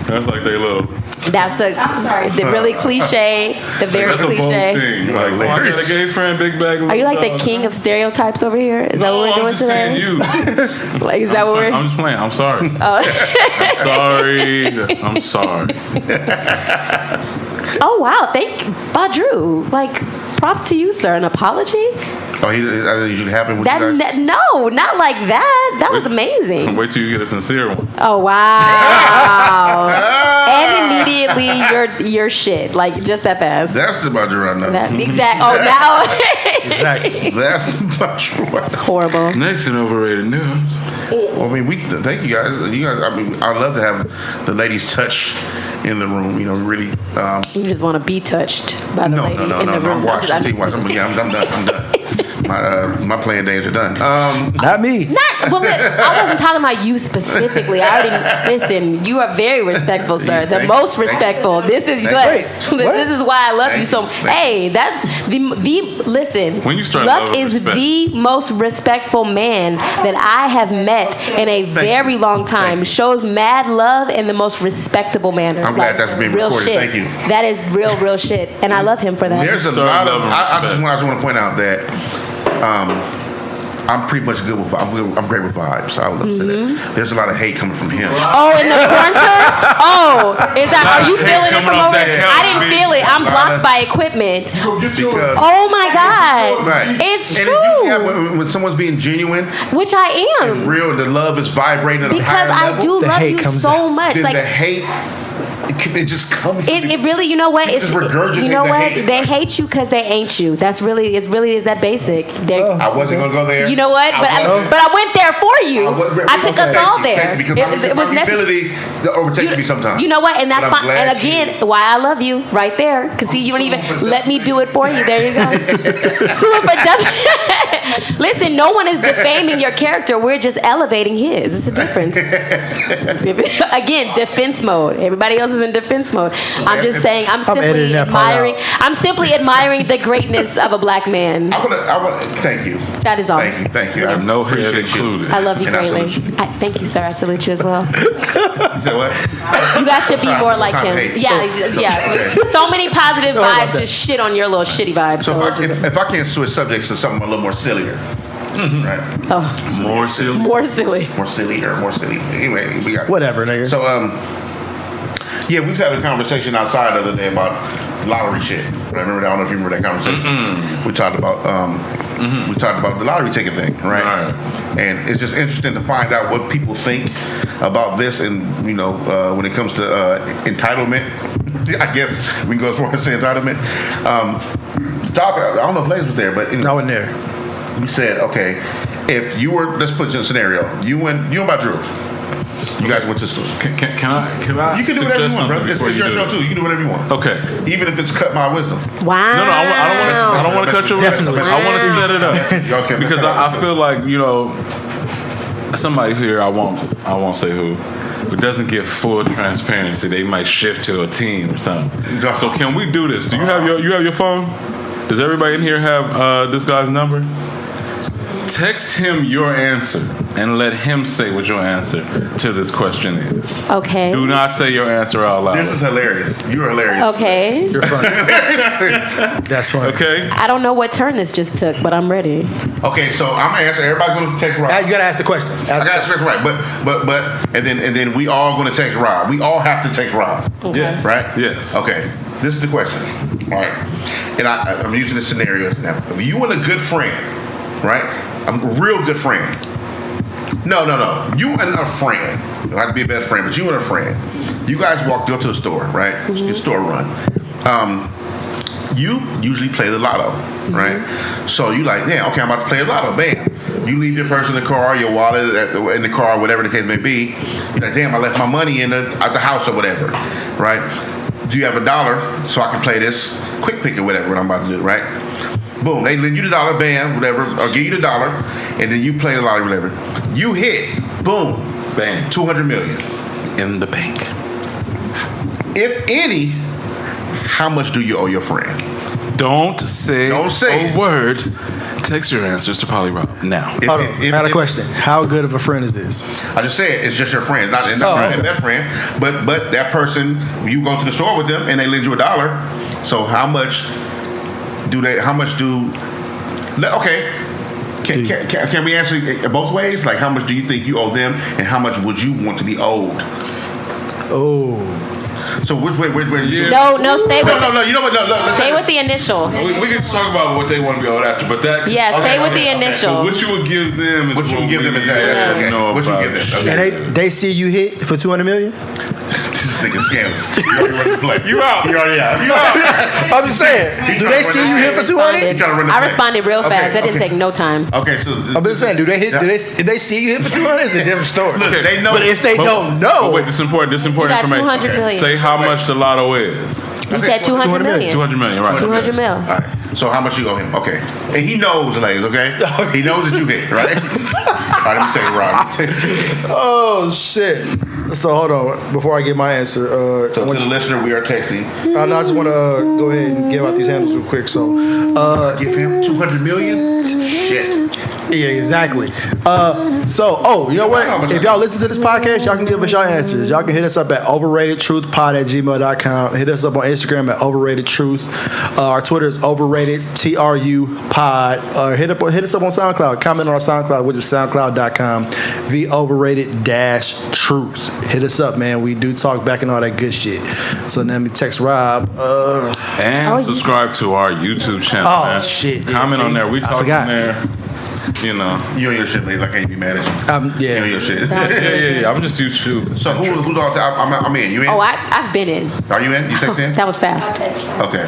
That's like they little. That's the really cliche, the very that's cliche. A Vogue thing. Like, I got a gay friend, big bag. Are you like dog. The king of stereotypes over here? Is that what we're doing today? I'm just saying you. Like, is that what we're? I'm just playing. I'm sorry. I'm sorry. Oh wow! Thank Badru. Like, props to you, sir. An apology? Oh, he usually happen with you guys? No, not like that. That was amazing. Wait till you get a sincere one. Oh wow! And immediately you're shit. Like, just that fast. That's the Badru I know. Exactly. Oh, now. Exactly. That's the Badru. It's horrible. Next in overrated news. Well, I mean, thank you guys. I mean, I'd love to have the ladies touch in the room. You know, really. You just want to be touched by the lady in the room. I'm watching. I'm done. I'm done. My playing days are done. Not me. I wasn't talking about you specifically. Listen. You are very respectful, sir. The most respectful. This is good. This is why I love you so. Hey, that's the listen. When you start, Lucc is the most respectful man that I have met in a very long time. Shows mad love in the most respectable manner. I'm glad that's being real recorded. Shit. Thank you. That is real shit, and I love him for that. There's a lot of. I just want to point out that. I'm pretty much good with. I'm great with vibes. I would love to say that. There's a lot of hate coming from him. Oh, in the corner? Oh, are you feeling it from over there? I didn't feel it. I'm blocked by equipment. Because, oh my God! Right. It's and true. When someone's being genuine, which I am, and real, the love is vibrating at a higher because I level. do love you so much. Then like the hate. It just comes. It really, you know what? It's you know what? hate. They hate you because they ain't you. That's really, it really is that basic. I wasn't gonna go there. You know what? But I went there for you. I took us all there. Because it was necessary. Overtakes me sometimes. You know what? And that's fine. And again, why I love you right there. Because see, you don't even let me do it for you. There you go. Listen, no one is defaming your character. We're just elevating his. It's a difference. Again, defense mode. Everybody else is in defense mode. I'm just saying. I'm simply admiring the greatness of a black man. I want to thank you. That is all. Thank you. No head included. I love you greatly. Thank you, sir. I salute you as well. You say what? You guys should be more like him. Yeah. So many positive vibes, just shit on your little shitty vibes. So if I can switch subjects to something a little more sillier. Right. Oh. More silly. Anyway, we got whatever, nigga. So yeah, we was having a conversation outside the other day about lottery shit. I don't know if you remember that conversation. We talked about the lottery ticket thing, right? And it's just interesting to find out what people think about this, and when it comes to entitlement. I guess we can go as far as say entitlement. I don't know if Laze was there, but I wasn't there. We said, okay, if you were, let's put you in a scenario. You and Badru. You guys went to school. Can I? You can do whatever you want, bro. It's your show too. You can do whatever you want. Okay. Even if it's cut my wisdom. Wow. No, I don't want to cut your wisdom. I want to set it up because I feel like somebody here. I won't say who. Who doesn't get full transparency? They might shift to a team or something. So can we do this? Do you have your phone? Does everybody in here have this guy's number? Text him your answer and let him say what your answer to this question is. Okay. Do not say your answer out loud. This is hilarious. You're hilarious. Okay. You're funny. That's funny. Okay. I don't know what turn this just took, but I'm ready. Okay, so I'm gonna answer. Everybody's gonna text Rob. Now you gotta ask the question. I gotta ask the question right, but and then we all gonna text Rob. We all have to text Rob. Yes. Right? Yes. Okay. This is the question. All right. And I'm using this scenario now. If you and a good friend, right? I'm a real good friend. No. You and a friend. You don't have to be a best friend, but you and a friend. You guys go to the store, right? Mm-hmm. Your store run. You usually play the lotto, right? So you like, yeah, okay, I'm about to play the lotto. Bam. You leave your purse in the car, your wallet in the car, whatever the case may be. You're like, damn, I left my money at the house or whatever, right? Do you have $1 so I can play this quick pick or whatever what I'm about to do, right? Boom, they lend you the $1, bam, whatever, or give you the $1, and then you play the lottery, whatever. You hit, boom, Bang. $200 million In the bank. If any, how much do you owe your friend? Don't say it. a word. Text your answers to Polly Rob now. Hold on. I had a question. How good of a friend is this? I just said it's just your friend, not your best friend. But that person, you go to the store with them and they lend you $1. So how much do they? How much do? Okay. Can we answer it both ways? Like, how much do you think you owe them, and how much would you want to be owed? Oh. So which way? Yeah. No, stay with No. You know what? No. Stay with the initial. We can talk about what they want to be owed after, but that. Yeah, stay with the initial. But what you would give them is What you would give them is that. Okay. know What you about give them? shit. Okay. And they see you hit for $200 million? This nigga scandalous. You already run the play. You out. You already out. I'm just saying. Do they see you hit for 200? I responded real fast. That didn't take no time. Okay, so I'm just saying. Do they hit? If they see you hit for 200, it's a different story. Look, they know. But if they don't know, But wait, this is important. This is important You got information. 200 million. Say how much the lotto is. You said 200 million. 200 million, right? 200 mil. All right. So how much you owe him? Okay. And he knows, Laze, okay? He knows that you hit, right? All right, let me tell you, Rob. oh shit. So hold on before I get my answer. So to the listener, we are texting. I just want to go ahead and give out these handles real quick. So, Give him 200 million? Shit. yeah, exactly. You know what? If y'all listen to this podcast, y'all can give us your answers. Y'all can hit us up at overratedtruthpod@gmail.com. Hit us up on Instagram at overrated truth. Our Twitter is overrated TRU pod. Hit us up on SoundCloud. Comment on our SoundCloud, which is soundcloud.com. The overrated truth. Hit us up, man. We do talk back and all that good shit. So let me text Rob. And subscribe to our YouTube channel. Oh, man. shit. Comment on there. We talk on there. You know. You and your shit, Laze. I can't be mad at you. Yeah. You and your shit. Yeah. I'm just YouTube. So who's all? I'm in. You in? Oh, I've been in. Are you in? You text in? That was fast. Okay.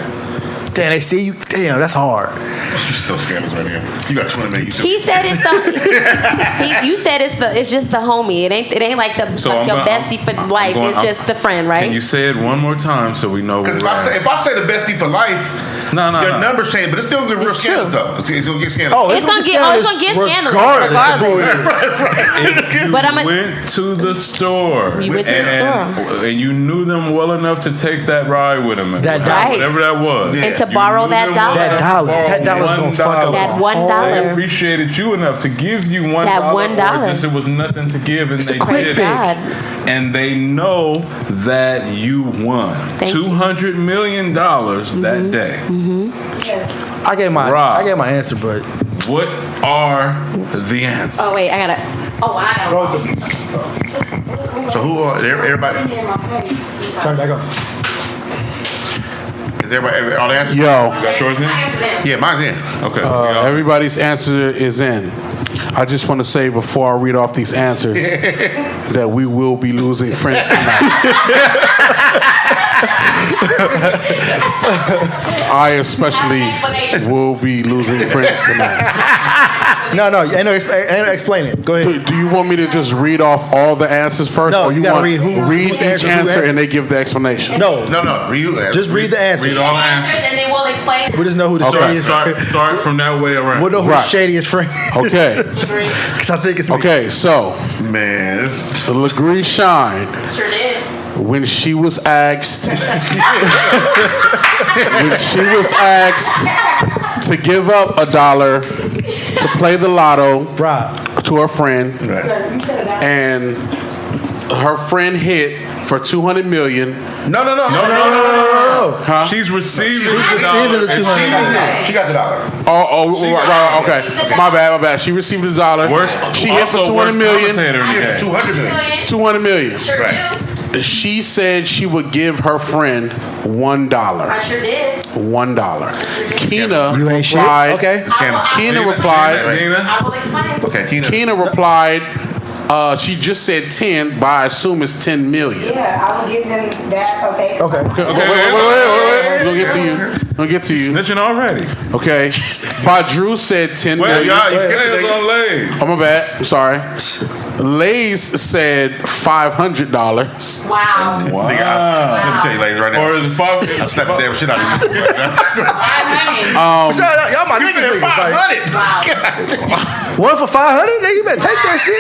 Damn, they see you. Damn, that's hard. You're still scandalous right here. You got 20 minutes. He said it's the. You said it's just the homie. It ain't like the So like your bestie for life. It's just the friend, right? Can you say it one more time so we know? Because if I say the bestie for life, No. your number's changed, but it's still gonna get real It's scandalous true. though. It's gonna get scandalous. Oh, It's gonna get scandalous regardless. But I'm went to the store. You went to the store. And you knew them well enough to take that ride with them. That dollar. Whatever that was. And to You borrow knew that them dollar. well enough to borrow That dollar's gonna fuck up That a $1. They appreciated you enough to give you $1. That $1. Or just it was nothing to give, and they quick did fix. it. And they know that you won Thank you. $200 million that day. I gave my Rob. answer, but What are the answers? Oh wait, I gotta. So who are everybody? turn back on. Is everybody all the answers? You Yo, got yours in? Yeah, mine's in. Okay. everybody's answer is in. I just want to say before I read off these answers that we will be losing friends tonight. I especially will be losing friends tonight. No, ain't no explain it. Go ahead. Do you want me to just read off all the answers first, No, or you you gotta want read who each answers, answer and they give the explanation? No, No. just read the answer. Read all the answers. And then we'll explain. We just know who the Okay. shadiest friend. Start from that way around. We'll know who Right. the shadiest friend. Okay. Because I think it's me. Okay. So Man, the Legree Shine Sure did. when she was asked to give up $1 to play the lotto to her friend, and her friend hit for $200 million. No. Huh? She's receiving the $200 million. She got the dollar. Right, okay. My bad. She received the $1. She hit for $200 million. $200 million. Sure Right. do. She said she would give her friend $1. I sure did. $1. Keena You ain't shit. replied. Okay. Keena replied. I will explain. Okay, Keena replied. She just said 10, but I assume it's 10 million. Yeah, I will give them that. Okay. Wait. We'll get to you. Snitching already. Okay. Badru said 10 million. Oh, my bad. I'm sorry. Laze said $500. Wow. Nigga, let me tell you, Laze, right now. Or is it 5? I slapped the damn shit out of you. Y'all my niggas. $500. One for 500? Nigga, you better take that shit.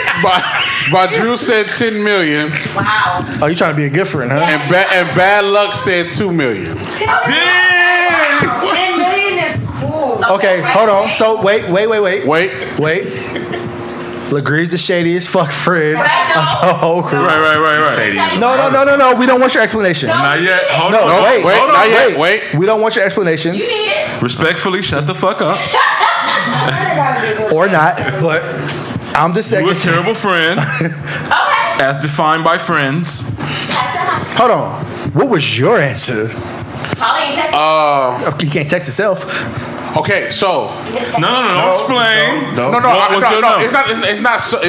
Badru said 10 million. Wow. Oh, you trying to be a gift friend, huh? And Bad Luck said 2 million. 10 million is cool. Okay, hold on. So wait. Wait. Legree's the shadiest fuck friend of the whole crew. Right. No. We don't want your explanation. Not yet. Hold on. Wait. We don't want your explanation. You need it. Respectfully, shut the fuck up. Or not, but I'm the You a second. terrible friend, Okay. as defined by friends. Hold on. What was your answer? Holly ain't texting. Okay, you can't text yourself. Okay, so No. Explain. No.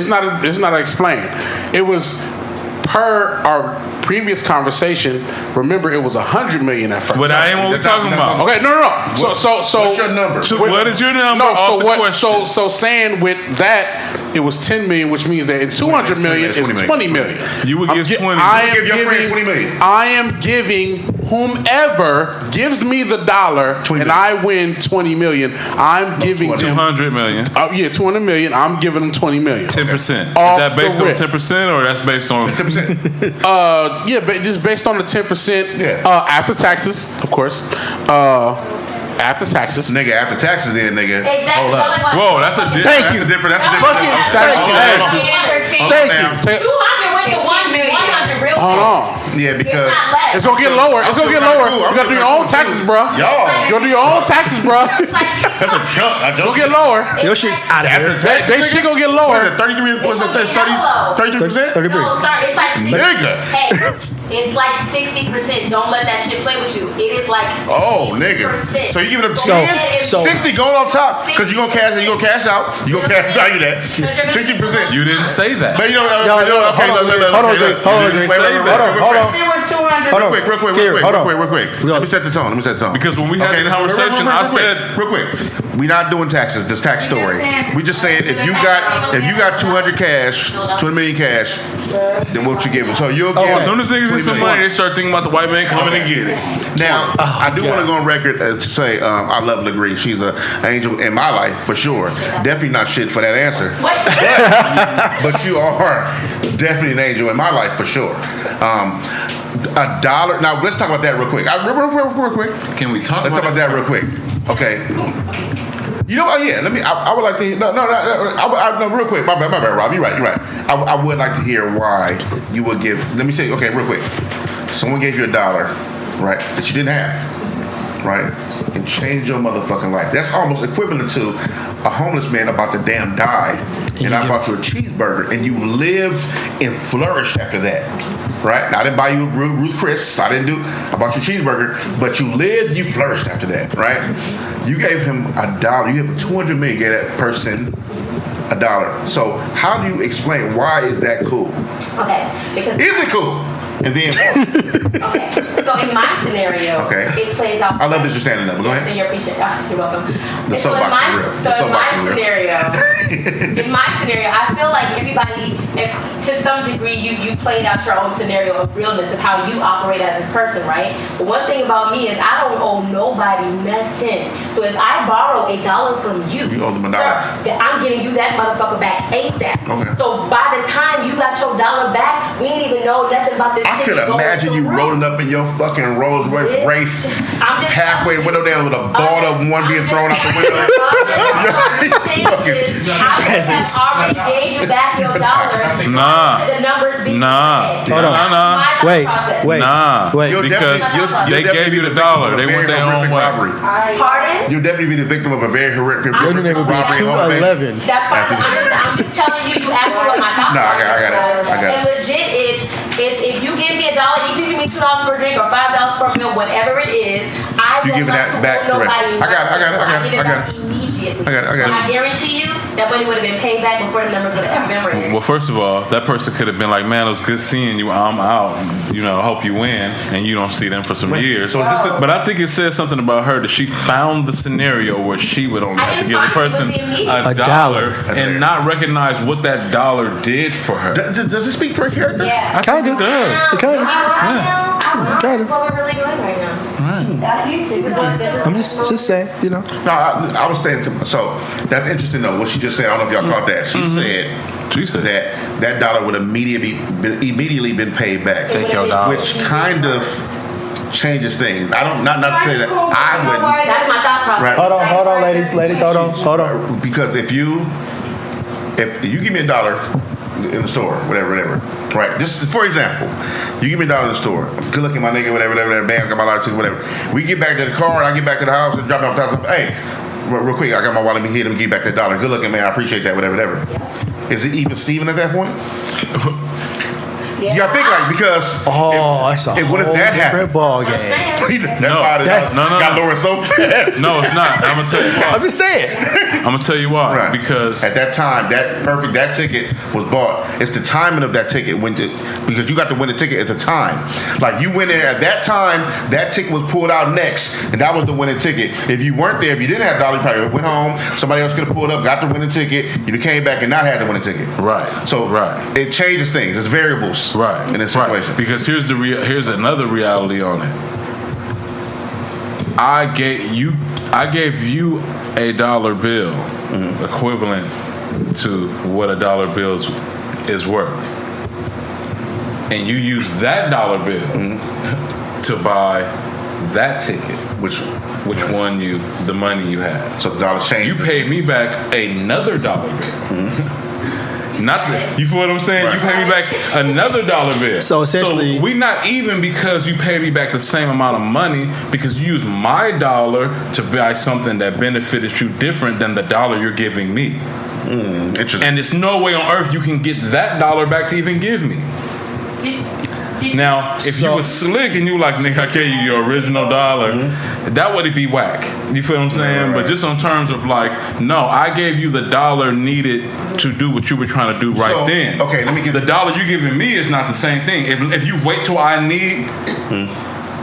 It's not explained. It was per our previous conversation. Remember, it was 100 million at first. But I ain't what we're talking about. Okay, no. So What's your number? So what is your number? Off the question. So saying with that, it was 10 million, which means that in 200 million is 20 million. You would give 20. Give your friend 20 million. I am giving whomever gives me the $1 and I win 20 million. I'm giving them 200 million. 200 million. I'm giving them 20 million. 10%. Is Off that based the on rip. 10% or that's based on 10%. Just based on the 10%. Yeah. After taxes, of course. After taxes. Nigga, after taxes then, nigga. Exactly. Hold up. Whoa, that's a different. Thank you. That's a different. Fucking thank you. Thank you. 200 went to 100 real Hold on. Yeah, because It's gonna get lower. You gotta do your own taxes, bro. y'all, You gotta do your own taxes, bro. that's a chunk. It's gonna get lower. Your shit's out of here. They shit gonna get What lower. is it, 33? What is it, 33%? 33. No, sorry, it's like 60. Nigga. Hey, it's like 60%. Don't let that shit play with you. It is like 60%. Oh, nigga. So you give it a So- 10? so- 60 going off top. Because you're going to cash out. You're going to cash out. You're going to cash value that. 60%. You didn't say that. But you know, Hold on, Greg. Hold on. It was 200. Hold on. Real quick. Let me set the tone. Because when we had the listen, conversation, I said, real quick. We're not doing taxes. This tax story. We just saying if you got 200 cash, 200 million cash, then what you give them? So you'll give. as soon as niggas get some money, they start thinking about the white man coming and get it. Now, I do want to go on record to say I love Legree. She's an angel in my life for sure. Definitely not shit for that answer. But you are definitely an angel in my life for sure. $1. Now let's talk about that real quick. Real quick. Can we talk Let's talk about that real quick. Okay. You know what? Yeah. Let me. I would like to. No. Real quick. My bad, Rob. You're right. I would like to hear why you would give. Let me tell you. Okay, real quick. Someone gave you $1, right? That you didn't have, right? And changed your motherfucking life. That's almost equivalent to a homeless man about to damn die, and I bought you a cheeseburger, and you lived and flourished after that. Right? Now, I didn't buy you Ruth Chris. I bought you a cheeseburger, but you lived, you flourished after that, right? You gave him $1. You have 200 million, gave that person $1. So how do you explain why is that cool? Okay, because Is it cool? And then okay. So in my scenario, it plays out. I love that you're standing up. Go ahead. You're appreciated. You're welcome. The soapbox is real. So in my scenario, I feel like everybody, to some degree, you played out your own scenario of realness of how you operate as a person, right? But one thing about me is I don't owe nobody nothing. So if I borrow $1 from you, You owe them $1. then I'm getting you that motherfucker back ASAP. Okay. So by the time you got your $1 back, we ain't even know nothing about this. I could imagine you rolling up in your fucking Rolls Royce Wraith, halfway window down with a ball of one being thrown out the window. I already gave you back your dollar. Nah. The numbers being Hold on. Wait. Because they gave you the dollar. They went their own way. Pardon? You'll definitely be the victim of a very horrific Your name would be robbery. 211. That's fine. I'm just telling you. You asked me what my dollar. No, I got it. And legit, it's if you give me $1, if you give me $2 for a drink or $5 for a meal, whatever it is, I will giving that back to nobody. I got it. Immediately. I got it. So I guarantee you that money would have been paid back before the numbers would have ever been read. Well, first of all, that person could have been like, man, it was good seeing you. I'm out. You know, hope you win. And you don't see them for some years. So but I think it says something about her that she found the scenario where she would only have to give the person a dollar and not recognize what that dollar did for her. Does it speak to her character? Yeah. I think it does. It kind of. This is what we're really doing right now. I'm just saying, you know. No, I was saying, so that's interesting though. What she just said, I don't know if y'all caught that. She said that dollar would immediately been paid back. Take your dollar. Which kind of changes things. I don't, not to say that I wouldn't. That's my thought process. Right. Hold on, ladies, hold on. Because if you give me $1 in the store, whatever, right? Just for example, you give me $1 in the store. Good looking, my nigga, whatever. Bam, I got my lottery ticket, whatever. We get back to the car, and I get back to the house and drop it off the house. Hey, real quick, I got my wallet here. Let me give back that $1. Good looking, man. I appreciate that, whatever. Is it even Steven at that point? You gotta think because what if that happened? Ball game. No. Got lower so fast. No, it's not. I'm gonna tell you why. I'm just saying. I'm gonna tell you why. Right. Because at that time, that ticket was bought. It's the timing of that ticket because you got to win the ticket at the time. Like you went there at that time, that ticket was pulled out next, and that was the winning ticket. If you weren't there, if you didn't have $1, you probably went home. Somebody else could have pulled up, got the winning ticket. You came back and not had the winning ticket. Right. So it changes things. It's variables. Right. In this situation. Right. Because here's another reality on it. I gave you $1 bill equivalent to what $1 bill is worth, and you use that $1 bill to buy that ticket, which won you the money you had. So the dollar changed. You paid me back another $1 bill. You feel what I'm saying? Right. You pay me back another $1 bill. So essentially, we not even because you pay me back the same amount of money because you use my dollar to buy something that benefited you different than the $1 you're giving me. Interesting. And there's no way on earth you can get that $1 back to even give me. Now, if you was slick and you were like, nigga, I gave you your original $1, that would be whack. You feel what I'm saying? Right. But just on terms of like, no, I gave you the $1 needed to do what you were trying to do then. Okay, let me get the $1 you giving me is not the same thing. If you wait till I need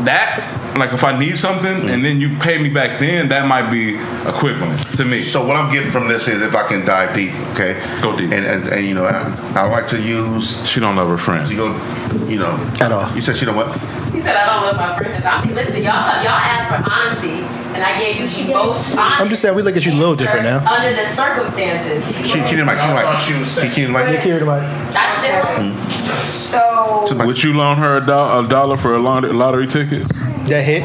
that, like if I need something and then you pay me back then, that might be equivalent to me. So what I'm getting from this is if I can dive deep, okay? Go deep. And you know, I like to use. She don't love her friends. You go, you know. At all. You said she don't what? He said I don't love my friends. I mean, listen, y'all asked for honesty, and I gave you the most honest. I'm just saying we look at you a little different now. Under the circumstances. She didn't like. He didn't like. I still. So. Would you loan her $1 for a lottery ticket? That hit.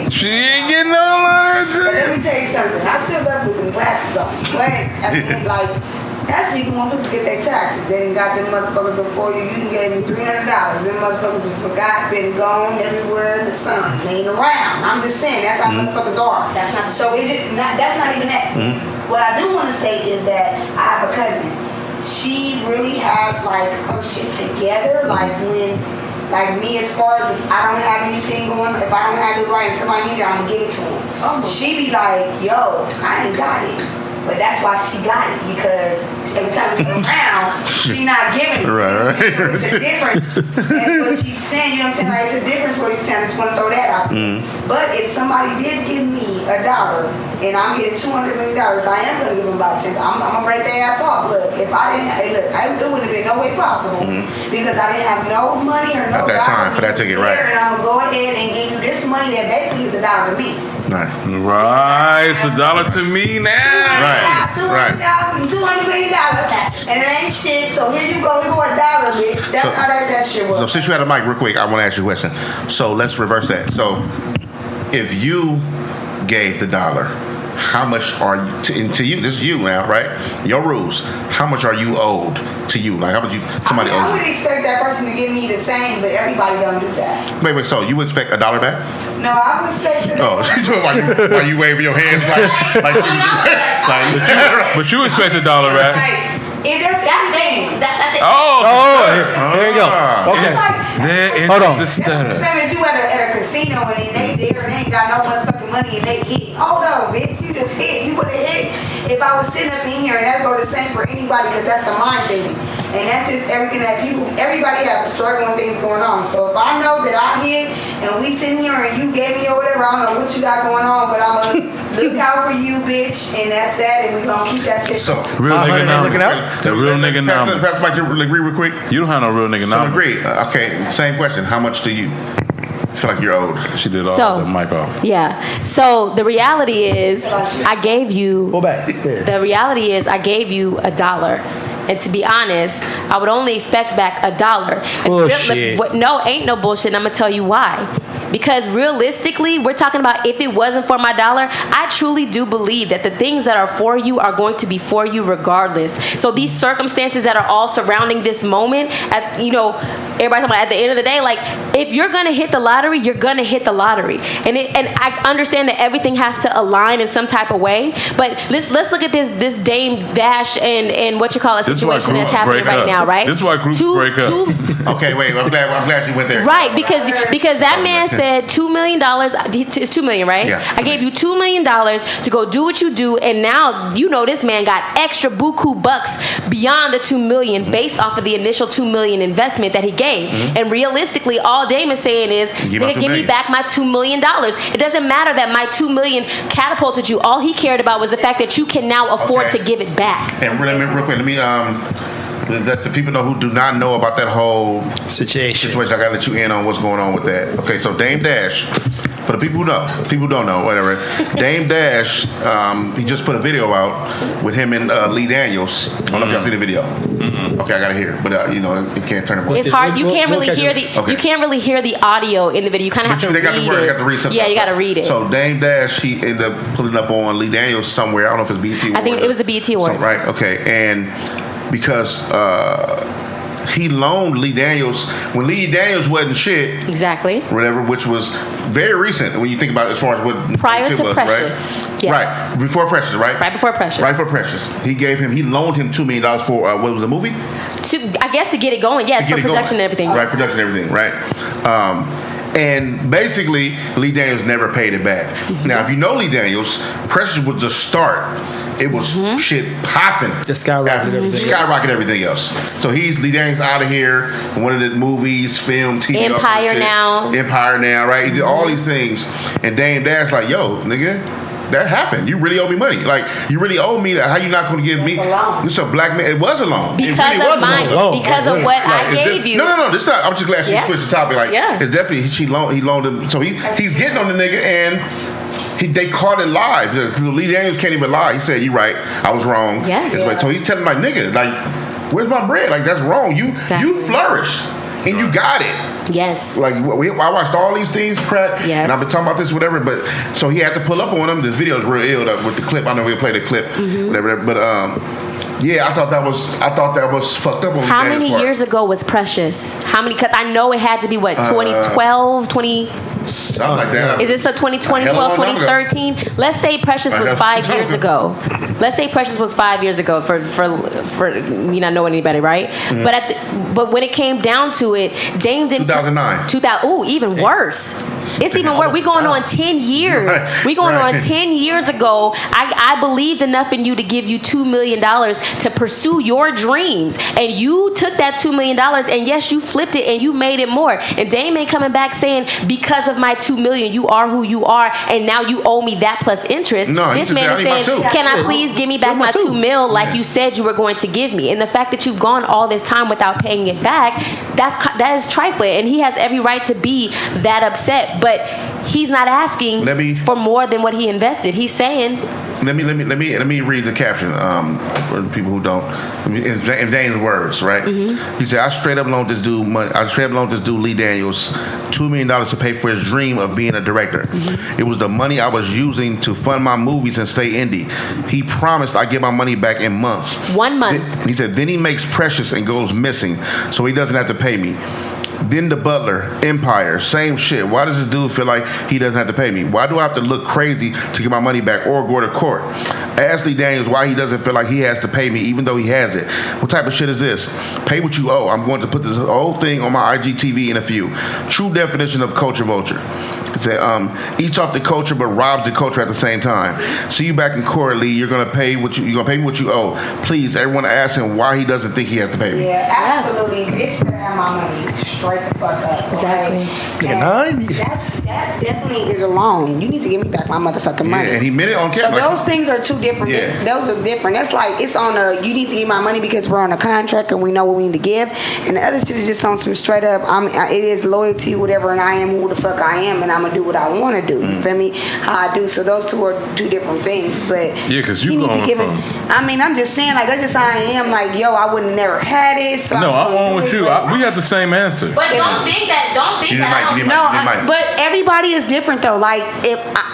She ain't getting no lottery ticket. Let me tell you something. I still left with them glasses on. But I mean, like, that's even when people get their taxes. They done got them motherfuckers before you. You done gave them $300. Them motherfuckers have forgot, been gone everywhere in the sun. They ain't around. I'm just saying, that's how motherfuckers are. That's not so. That's not even that. What I do want to say is that I have a cousin. She really has like her shit together. Like when. Like me, as far as if I don't have anything going, if I don't have it right and somebody need it, I'm gonna give it to them. She be like, yo, I ain't got it. But that's why she got it, because every time we go around, she not giving it. Right. It's a difference. And what she's saying, you know what I'm saying? Like, it's a difference what you're saying. I just want to throw that out there. But if somebody did give me $1 and I'm getting $200 million, I am going to give them about $10. I'm going to break their ass off. Look, if I didn't, it wouldn't have been no way possible because I didn't have no money or no at that time for that ticket, right? And I'm going to go ahead and give you this money that basically is $1 to me. Right. It's $1 to me now. Right. $200 million, and it ain't shit. So here you go. You go $1, bitch. That's how that shit was. So since you had a mic, real quick, I want to ask you a question. So let's reverse that. So if you gave the $1, how much are you to you? This is you now, right? Your rules. How much are you owed to you? Like how much you somebody owed? I would expect that person to give me the same, but everybody don't do that. Wait. So you would expect $1 back? No, I would expect that. Oh, why you waving your hands like But you expect $1 back. If that's anything. There you go. Okay. Hold on. That's the same as you at a casino and they there and they ain't got no motherfucking money and they hit. Hold on, bitch. You just hit. You would have hit if I was sitting up in here, and that go the same for anybody because that's a mind thing. And that's just everything that everybody has a struggle and things going on. So if I know that I hit and we sitting here and you gave me or whatever, I don't know what you got going on, but I'm going to look out for you, bitch, and that's that, and we going to keep that shit. So, real nigga number. Looking out? The real nigga number. Pastor Mike, agree real quick? You don't have no real nigga So number. agree. Okay, same question. How much do you feel like you're owed? She did all the mic off. Yeah. So the reality is, I gave you. Go back. There. The reality is, I gave you $1. And to be honest, I would only expect back $1. Bullshit. No, ain't no bullshit. And I'm gonna tell you why. Because realistically, we're talking about if it wasn't for my $1, I truly do believe that the things that are for you are going to be for you regardless. So these circumstances that are all surrounding this moment, everybody's talking about at the end of the day, like if you're gonna hit the lottery, you're gonna hit the lottery. And I understand that everything has to align in some type of way. But let's look at this Dame Dash and what you call it situation that's happening right now, right? This is why groups break up. Okay, wait. I'm glad you went there. Right, because that man said $2 million. It's $2 million, right? Yeah. I gave you $2 million to go do what you do, and now this man got extra buku bucks beyond the $2 million based off of the initial $2 million investment that he gave. And realistically, all Dame is saying is, nigga, give me back my $2 million. It doesn't matter that my $2 million catapulted you. All he cared about was the fact that you can now afford to give it back. And real quick, let me let the people know who do not know about that whole situation. I gotta let you in on what's going on with that. Okay, so Dame Dash, for the people who know, people don't know, whatever. Dame Dash, he just put a video out with him and Lee Daniels. I don't know if y'all seen the video. Okay, I gotta hear it, but it can't turn it. It's hard. You can't really hear you can't really hear the audio in the video. You kind of have to read it. They got to read something. Yeah, you got to read it. So Dame Dash, he ended up pulling up on Lee Daniels somewhere. I don't know if it's BET. I think it was the BET Awards. Right. Okay, and because he loaned Lee Daniels when Lee Daniels wasn't shit. Exactly. Whatever, which was very recent when you think about it, as far as what prior shit to was, Precious. right? Yes. Right. Before Precious, right? Right before Precious. Right before Precious. He loaned him $2 million for what was the movie? I guess to get it going. Yes, for production and everything. Right, production and everything. Right. And basically, Lee Daniels never paid it back. Now, if you know Lee Daniels, Precious was the start. It was shit popping. It skyrocketed everything else. So Lee Daniels out of here. One of the movies, film, TV. Empire Now, right? He did all these things. And Dame Dash like, yo, nigga, that happened. You really owe me money. Like, you really owe me that. How you not going to give me? This is a black man. It was a loan. Because of what I gave you. No. This time, I'm just glad she switched the topic. Like, it's definitely, he loaned him. So he's getting on the nigga, and they caught it live. Lee Daniels can't even lie. He said, "You right. I was wrong." Yes. So he's telling my nigga, like, "Where's my bread? Like, that's wrong. You flourished and you got it." Yes. Like, I watched all these things crack, and I've been talking about this, whatever. But so he had to pull up on him. This video is real ill with the clip. I know we'll play the clip, whatever. But yeah, I thought that was fucked up. On how many years ago was Precious? How many? Because I know it had to be 2012, 20. Something like that. Is this a 2012, 2013? Let's say Precious was 5 years ago. Let's say Precious was 5 years ago for you not know any better, right? But when it came down to it, Dame didn't 2009. Even worse. It's even worse. We going on 10 years. We going on 10 years ago. I believed enough in you to give you $2 million to pursue your dreams, and you took that $2 million, and yes, you flipped it and you made it more. And Dame ain't coming back saying, because of my $2 million, you are who you are, and now you owe me that plus interest. No, this man is saying, can I please give me back my $2 million like you said you were going to give me? And the fact that you've gone all this time without paying it back, that is trifling, and he has every right to be that upset. But he's not asking for more than what he invested. He's saying. Let me read the caption for the people who don't. In Dane's words, right? Mm-hmm. He said, "I straight up loaned this dude money. I straight up loaned this dude Lee Daniels $2 million to pay for his dream of being a director. Mm-hmm. It was the money I was using to fund my movies and stay indie. He promised I'd get my money back in months. 1 month. He said, then he makes Precious and goes missing, so he doesn't have to pay me. Then The Butler, Empire, same shit. Why does this dude feel like he doesn't have to pay me? Why do I have to look crazy to get my money back or go to court? Ask Lee Daniels why he doesn't feel like he has to pay me even though he has it. What type of shit is this? Pay what you owe. I'm going to put this whole thing on my IGTV in a few. True definition of culture vulture. Eats off the culture but robs the culture at the same time. See you back in court, Lee. You're gonna pay me what you owe. Please, everyone ask him why he doesn't think he has to pay me. Yeah, absolutely. Bitch better have my money straight the fuck up. Exactly. That definitely is a loan. You need to give me back my motherfucking money. Yeah, and he meant it on camera. So those things are two different. Yeah. Those are different. That's like it's on a. You need to give my money because we're on a contract and we know what we need to give. And the other shit is just on some straight up. It is loyalty, whatever, and I am who the fuck I am, and I'm gonna do what I want to do. You feel me? How I do. So those two are two different things. But yeah, because you going from. I'm just saying, like that's just how I am. Like, yo, I would never had it. So no, I'm on with you. We have the same answer. But don't think that. But everybody is different though. Like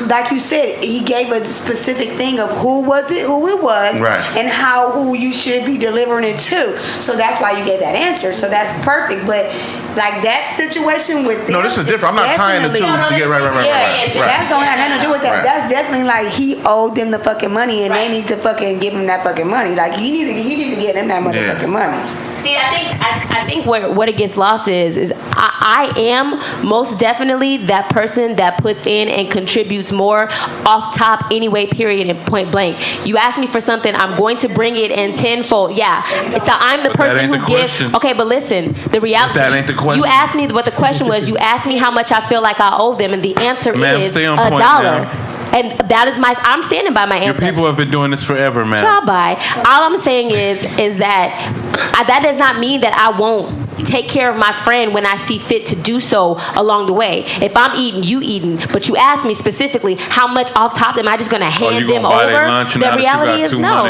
like you said, he gave a specific thing of who it was, right, and who you should be delivering it to. So that's why you gave that answer. So that's perfect. But like that situation with no, this is different. I'm not tying the two to get right. That don't have nothing to do with that. Right. That's definitely like he owed them the fucking money, and they need to fucking give him that fucking money. Like he need to get him that motherfucking money. See, I think what it gets lost is I am most definitely that person that puts in and contributes more off top anyway, period, and point blank. You ask me for something, I'm going to bring it in tenfold. Yeah. So I'm the person who gives. Okay, but listen, the reality. But that ain't the question. You asked me what the question was. You asked me how much I feel like I owe them, and the answer is $1. Now. And that is I'm standing by my answer. Your people have been doing this forever, man. Try by. All I'm saying is that does not mean that I won't take care of my friend when I see fit to do so along the way. If I'm eating, you eating, but you ask me specifically how much off top am I just going to hand them over? The reality is no.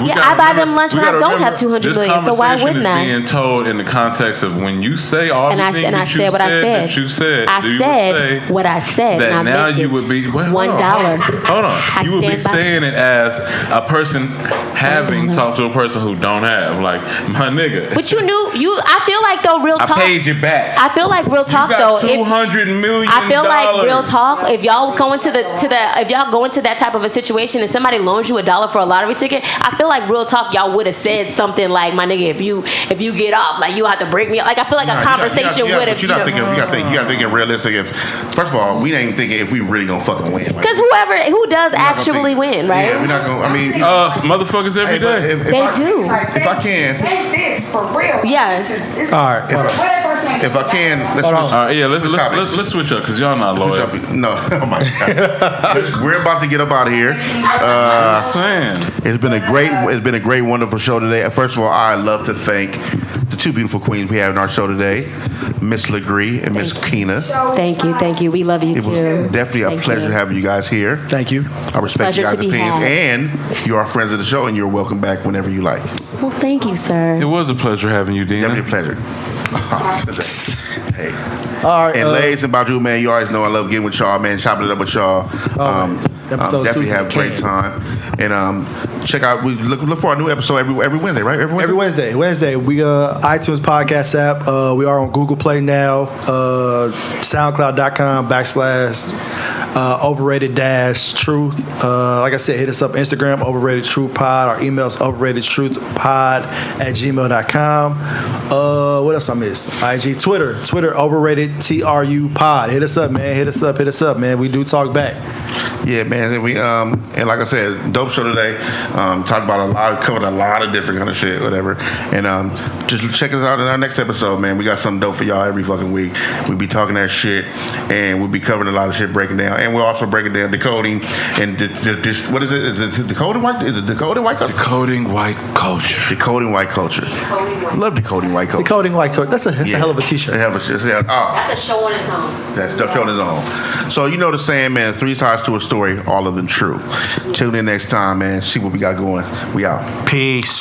I buy them lunch when I don't have 200 million, so why wouldn't I? This conversation is being told in the context of when you say all the things that you said. I said what I said. That now you would be $1. Hold on. You would be saying it as a person having talked to a person who don't have, like my nigga. But I feel like though real talk. I paid you back. I feel like real talk though. $200 million. I feel like real talk. If y'all go into that type of a situation and somebody loans you $1 for a lottery ticket, I feel like real talk y'all would have said something like, my nigga, if you get off, like you have to break me up. Like I feel like a conversation would have. You got to think realistic. First of all, we ain't thinking if we really gonna fucking win. Because who does actually win, right? Yeah, we're not gonna. I mean, motherfuckers every day. They do. If I can. This for real. Yes. All right. If I can, let's switch up because y'all not loyal. No, oh my god. We're about to get up out of here. It's been a great, wonderful show today. First of all, I love to thank the two beautiful queens we have in our show today, Miss Legree and Miss Kina. Thank you. We love you too. It was definitely a pleasure having you guys here. Thank you. I respect you guys' opinions, and you are friends of the show, and you're welcome back whenever you like. Well, thank you, sir. It was a pleasure having you, Dina. Definitely a pleasure. Hey. All right. And Laze and Badru, man, you always know I love getting with y'all, man, chopping it up with y'all. Definitely have a great time. And check out, we look for a new episode every Wednesday, right? Every Wednesday. Wednesday. We iTunes podcast app. We are on Google Play now. SoundCloud.com/ Overrated Truth. Like I said, hit us up Instagram, Overrated Truth Pod. Our email is overratedtruthpod@gmail.com. What else I miss? IG, Twitter, Overrated TRU Pod. Hit us up, man. Hit us up, man. We do talk back. Yeah, man. And we and like I said, dope show today. Talked about covered a lot of different kind of shit, whatever. And just check us out in our next episode, man. We got something dope for y'all every fucking week. We be talking that shit, and we'll be covering a lot of shit, breaking down, and we'll also breaking down decoding and what is it? Is it decoding white? Is it decoding white culture? Decoding white culture. Decoding white culture. Love decoding white culture. Decoding white culture. That's a hell of a t-shirt. That's a show on its own. That's a show on its own. So you know the saying, man. 3 sides to a story, all of them true. Tune in next time, man. See what we got going. We out. Peace.